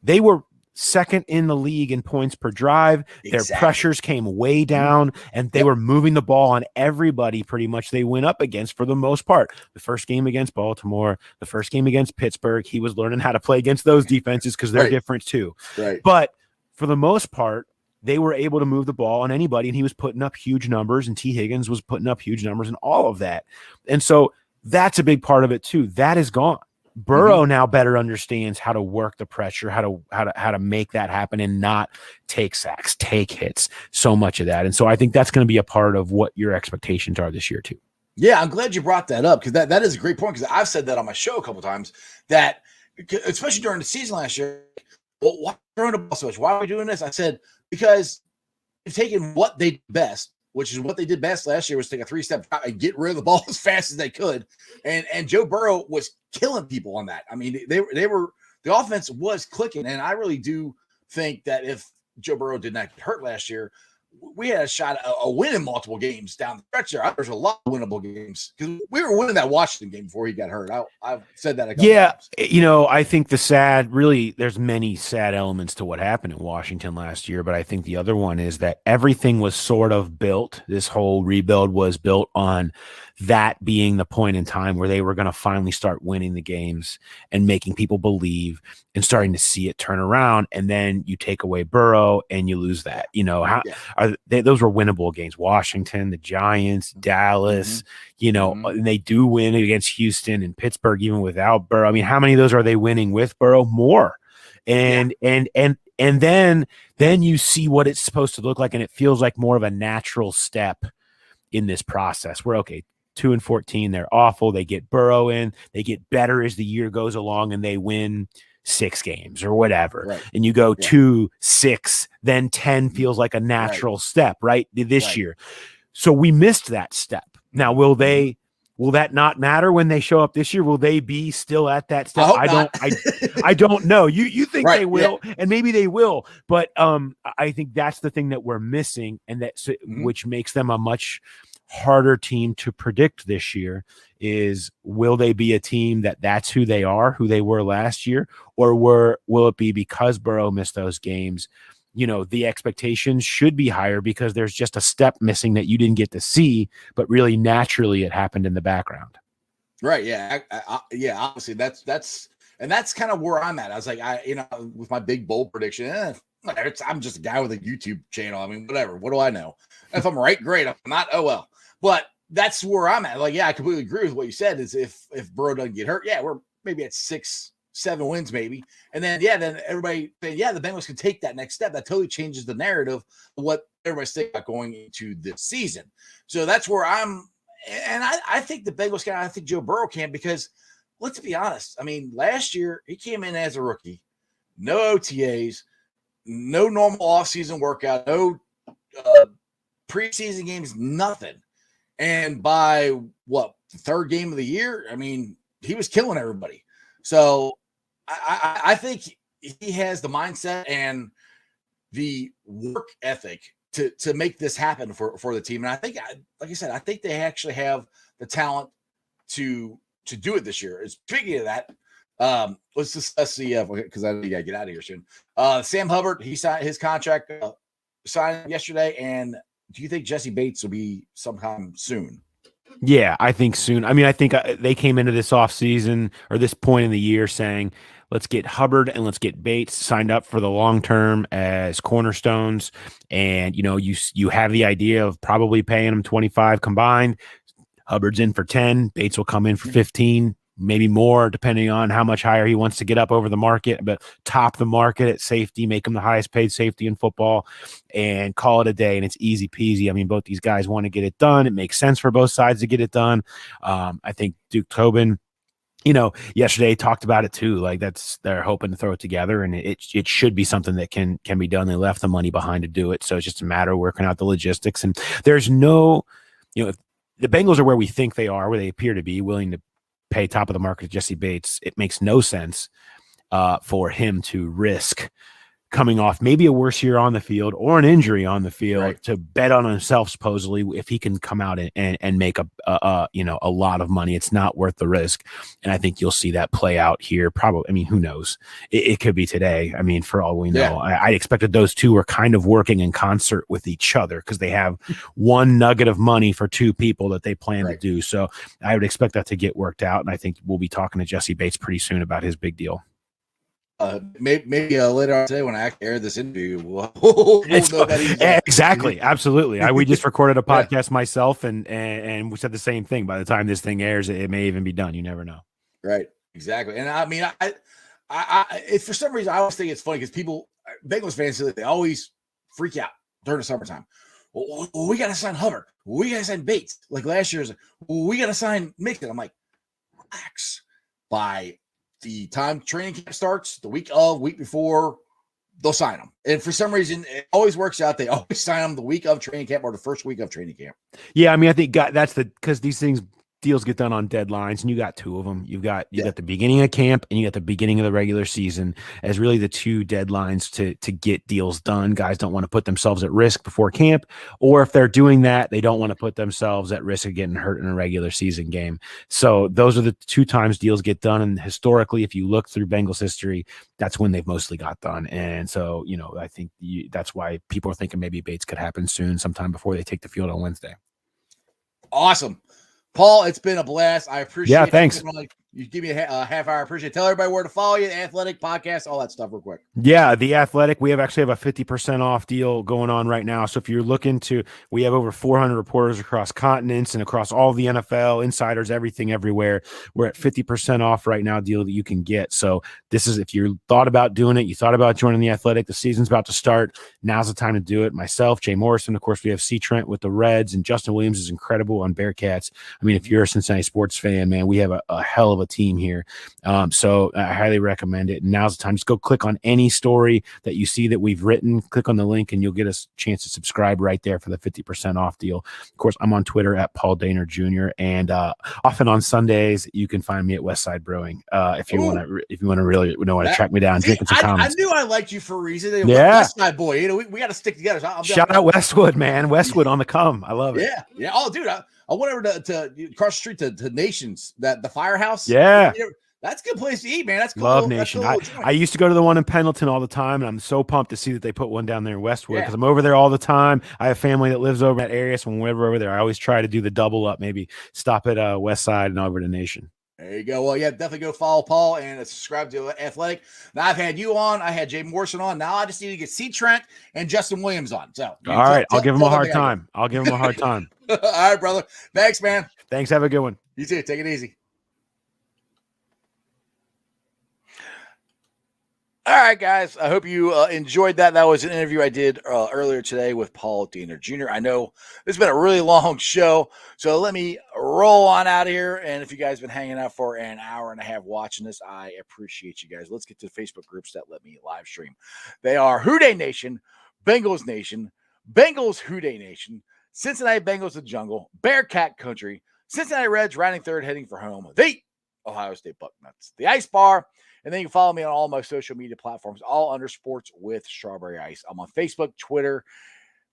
they were second in the league in points per drive. Their pressures came way down, and they were moving the ball on everybody pretty much they went up against for the most part. The first game against Baltimore, the first game against Pittsburgh, he was learning how to play against those defenses because they're different too. But for the most part, they were able to move the ball on anybody, and he was putting up huge numbers, and T. Higgins was putting up huge numbers and all of that. And so that's a big part of it too. That is gone. Burrow now better understands how to work the pressure, how to make that happen and not take sacks, take hits, so much of that. And so I think that's going to be a part of what your expectations are this year too. Yeah, I'm glad you brought that up because that is a great point, because I've said that on my show a couple of times, that especially during the season last year, well, why throwing the ball so much? Why are we doing this? I said, because they've taken what they did best, which is what they did best last year, was take a 3-step drop and get rid of the ball as fast as they could. And Joe Burrow was killing people on that. I mean, they were the offense was clicking. And I really do think that if Joe Burrow did not get hurt last year, we had a shot at a win in multiple games down the stretch there. There's a lot of winnable games because we were winning that Washington game before he got hurt. I've said that a couple times. You know, I think there's many sad elements to what happened in Washington last year, but I think the other one is that everything was sort of built. This whole rebuild was built on that being the point in time where they were going to finally start winning the games and making people believe and starting to see it turn around. And then you take away Burrow and you lose that. You know, those were winnable games. Washington, the Giants, Dallas, you know, and they do win against Houston and Pittsburgh even without Burrow. I mean, how many of those are they winning with Burrow? More. And then you see what it's supposed to look like, and it feels like more of a natural step in this process. We're okay. 2-14, they're awful. They get Burrow in, they get better as the year goes along, and they win 6 games or whatever. And you go 2-6, then 10 feels like a natural step, right? This year. So we missed that step. Now, will that not matter when they show up this year? Will they be still at that step? I don't know. You think they will, and maybe they will, but I think that's the thing that we're missing, and which makes them a much harder team to predict this year. Is will they be a team that's who they are, who they were last year, or will it be because Burrow missed those games? You know, the expectations should be higher because there's just a step missing that you didn't get to see, but really naturally it happened in the background. Right. Yeah. Obviously that's kind of where I'm at. I was like, with my big bold prediction, I'm just a guy with a YouTube channel. I mean, whatever. What do I know? If I'm right, great. If I'm not, oh well. But that's where I'm at. Like, yeah, I completely agree with what you said. Is if Burrow doesn't get hurt, we're maybe at 6-7 wins, maybe. And then everybody saying, the Bengals can take that next step. That totally changes the narrative of what everybody's thinking about going into this season. So that's where I'm. And I think the Bengals can. I think Joe Burrow can, because let's be honest. I mean, last year he came in as a rookie, no OTAs, no normal offseason workout, no preseason games, nothing. And by the third game of the year, I mean, he was killing everybody. So I think he has the mindset and the work ethic to make this happen for the team. And I think, like I said, I think they actually have the talent to do it this year. Speaking of that, let's see because I know you gotta get out of here soon. Sam Hubbard, he signed his contract signed yesterday, and do you think Jesse Bates will be sometime soon? Yeah, I think soon. I mean, I think they came into this offseason or this point in the year saying, let's get Hubbard and let's get Bates signed up for the long term as cornerstones. And, you have the idea of probably paying them 25 combined. Hubbard's in for 10. Bates will come in for 15, maybe more, depending on how much higher he wants to get up over the market, but top the market at safety, make him the highest paid safety in football, and call it a day. And it's easy peasy. I mean, both these guys want to get it done. It makes sense for both sides to get it done. I think Duke Tobin, yesterday talked about it too. Like they're hoping to throw it together, and it should be something that can be done. They left the money behind to do it. So it's just a matter of working out the logistics. And there's no, if the Bengals are where we think they are, where they appear to be willing to pay top of the market to Jesse Bates, it makes no sense for him to risk coming off maybe a worse year on the field or an injury on the field to bet on himself, supposedly, if he can come out and make a lot of money. It's not worth the risk. And I think you'll see that play out here. Probably. I mean, who knows? It could be today. I mean, for all we know, yeah. I expected those two were kind of working in concert with each other because they have one nugget of money for two people that they plan to do. So I would expect that to get worked out. And I think we'll be talking to Jesse Bates pretty soon about his big deal. Maybe later on today when I air this interview, we'll know that he's exactly, absolutely. We just recorded a podcast myself, and we said the same thing. By the time this thing airs, it may even be done. You never know. Right, exactly. And I mean, I for some reason I always think it's funny because Bengals fans, they always freak out during the summertime. Well, we got to sign Hubbard. We got to sign Bates. Like last year's, we got to sign Mixon. I'm like, relax. By the time training camp starts, the week before, they'll sign them. And for some reason, it always works out. They always sign them the week of training camp or the first week of training camp. Yeah, I mean, I think that's because these deals get done on deadlines, and you got two of them. You got the beginning of camp and you got the beginning of the regular season as really the two deadlines to get deals done. Guys don't want to put themselves at risk before camp, or if they're doing that, they don't want to put themselves at risk of getting hurt in a regular season game. So those are the two times deals get done. And historically, if you look through Bengals history, that's when they've mostly got done. And so, I think that's why people are thinking maybe Bates could happen soon, sometime before they take the field on Wednesday. Awesome. Paul, it's been a blast. I appreciate it. Yeah, thanks. You give me a half hour. I appreciate it. Tell everybody where to follow you, the Athletic Podcast, all that stuff real quick. Yeah, the Athletic. We actually have a 50% off deal going on right now. So if you're looking we have over 400 reporters across continents and across all the NFL, insiders, everything, everywhere. We're at 50% off right now, deal that you can get. So this is, if you thought about doing it, you thought about joining the Athletic, the season's about to start. Now's the time to do it. Myself, Jay Morrison, of course, we have C. Trent with the Reds, and Justin Williams is incredible on Bearcats. I mean, if you're a Cincinnati sports fan, man, we have a hell of a team here. So I highly recommend it. And now's the time. Just go click on any story that you see that we've written, click on the link, and you'll get a chance to subscribe right there for the 50% off deal. Of course, I'm on Twitter at Paul Dehner Jr. And often on Sundays, you can find me at Westside Brewing. If you want to really want to track me down, drinking some comments. I knew I liked you for a reason. Yeah. Westside boy. We got to stick together. So shout out Westwood, man. Westwood on the come. I love it. Yeah. Yeah. Oh, dude. I went over to across the street to Nations, the firehouse. Yeah. That's a good place to eat, man. That's cool. Love Nation. I used to go to the one in Pendleton all the time, and I'm so pumped to see that they put one down there in Westwood because I'm over there all the time. I have family that lives over in that area, so when we're over there, I always try to do the double up, maybe stop at Westside and over to Nation. There you go. Well, yeah, definitely go follow Paul and subscribe to Athletic. Now I've had you on. I had Jay Morrison on. Now I just need to get C. Trent and Justin Williams on. So all right, I'll give him a hard time. All right, brother. Thanks, man. Thanks. Have a good one. You too. Take it easy. All right, guys. I hope you enjoyed that. That was an interview I did earlier today with Paul Dehner Jr. I know this has been a really long show, so let me roll on out of here. And if you guys have been hanging out for an hour and a half watching this, I appreciate you guys. Let's get to the Facebook groups that let me live stream. They are Houday Nation, Bengals Nation, Bengals Houday Nation, Cincinnati Bengals the Jungle, Bearcat Country, Cincinnati Reds riding third, heading for home, the Ohio State Bucknuts, the Ice Bar, and then you can follow me on all my social media platforms, all under Sports with Strawberry Ice. I'm on Facebook, Twitter,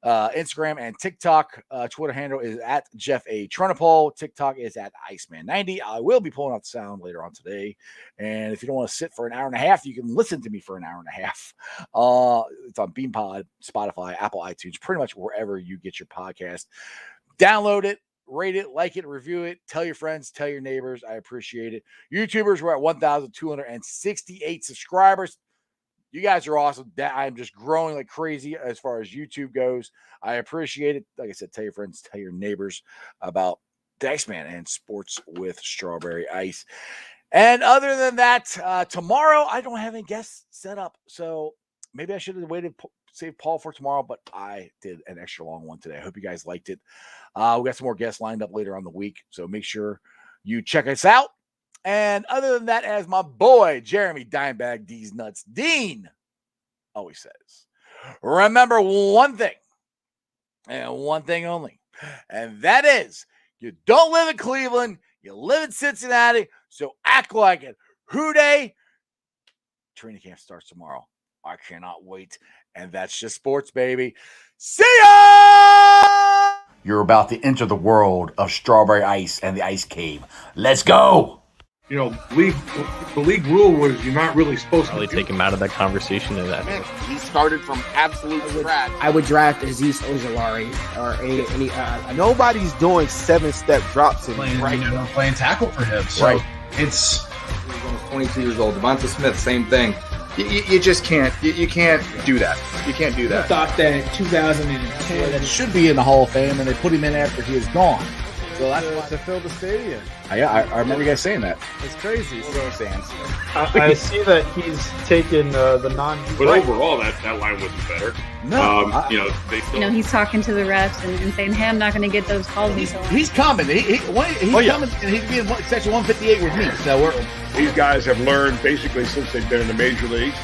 Instagram, and TikTok. Twitter handle is at Jeff A. Trunapole. TikTok is at Iceman90. I will be pulling out the sound later on today. And if you don't want to sit for an hour and a half, you can listen to me for an hour and a half. It's on BeamPod, Spotify, Apple iTunes, pretty much wherever you get your podcast. Download it, rate it, like it, review it, tell your friends, tell your neighbors. I appreciate it. YouTubers, we're at 1,268 subscribers. You guys are awesome. I'm just growing like crazy as far as YouTube goes. I appreciate it. Like I said, tell your friends, tell your neighbors about the Iceman and Sports with Strawberry Ice. And other than that, tomorrow I don't have any guests set up. So maybe I should have waited, save Paul for tomorrow, but I did an extra long one today. I hope you guys liked it. We got some more guests lined up later on the week. So make sure you check us out. And other than that, as my boy, Jeremy Dimebag D's Nuts Dean always says, remember one thing and one thing only. And that is, you don't live in Cleveland, you live in Cincinnati, so act like it. Houday. Training camp starts tomorrow. I cannot wait. And that's just sports, baby. See ya! You're about to enter the world of Strawberry Ice and the Ice Cave. Let's go! You know, the league rule was you're not really supposed Probably to take him out of that conversation and that. Man, he started from absolute trash. I would draft Aziz Ojolari or any. Nobody's doing 7-step drops in playing tackle for him. So Right. it's He's almost 22 years old. Devonta Smith, same thing. You just can't. You can't do that. You can't do I that. thought that 2010 that should be in the Hall of Fame, and they put him in after he is gone. So that's why to fill the stadium. I remember you guys saying that. It's crazy. Fans. I see that he's taken the non. But overall, that line wasn't better. no, They still. He's talking to the refs and saying, "Hey, I'm not going to get those calls." he's coming. He's coming, and he's being section 158 with me. So These guys have learned basically since they've been in the major leagues.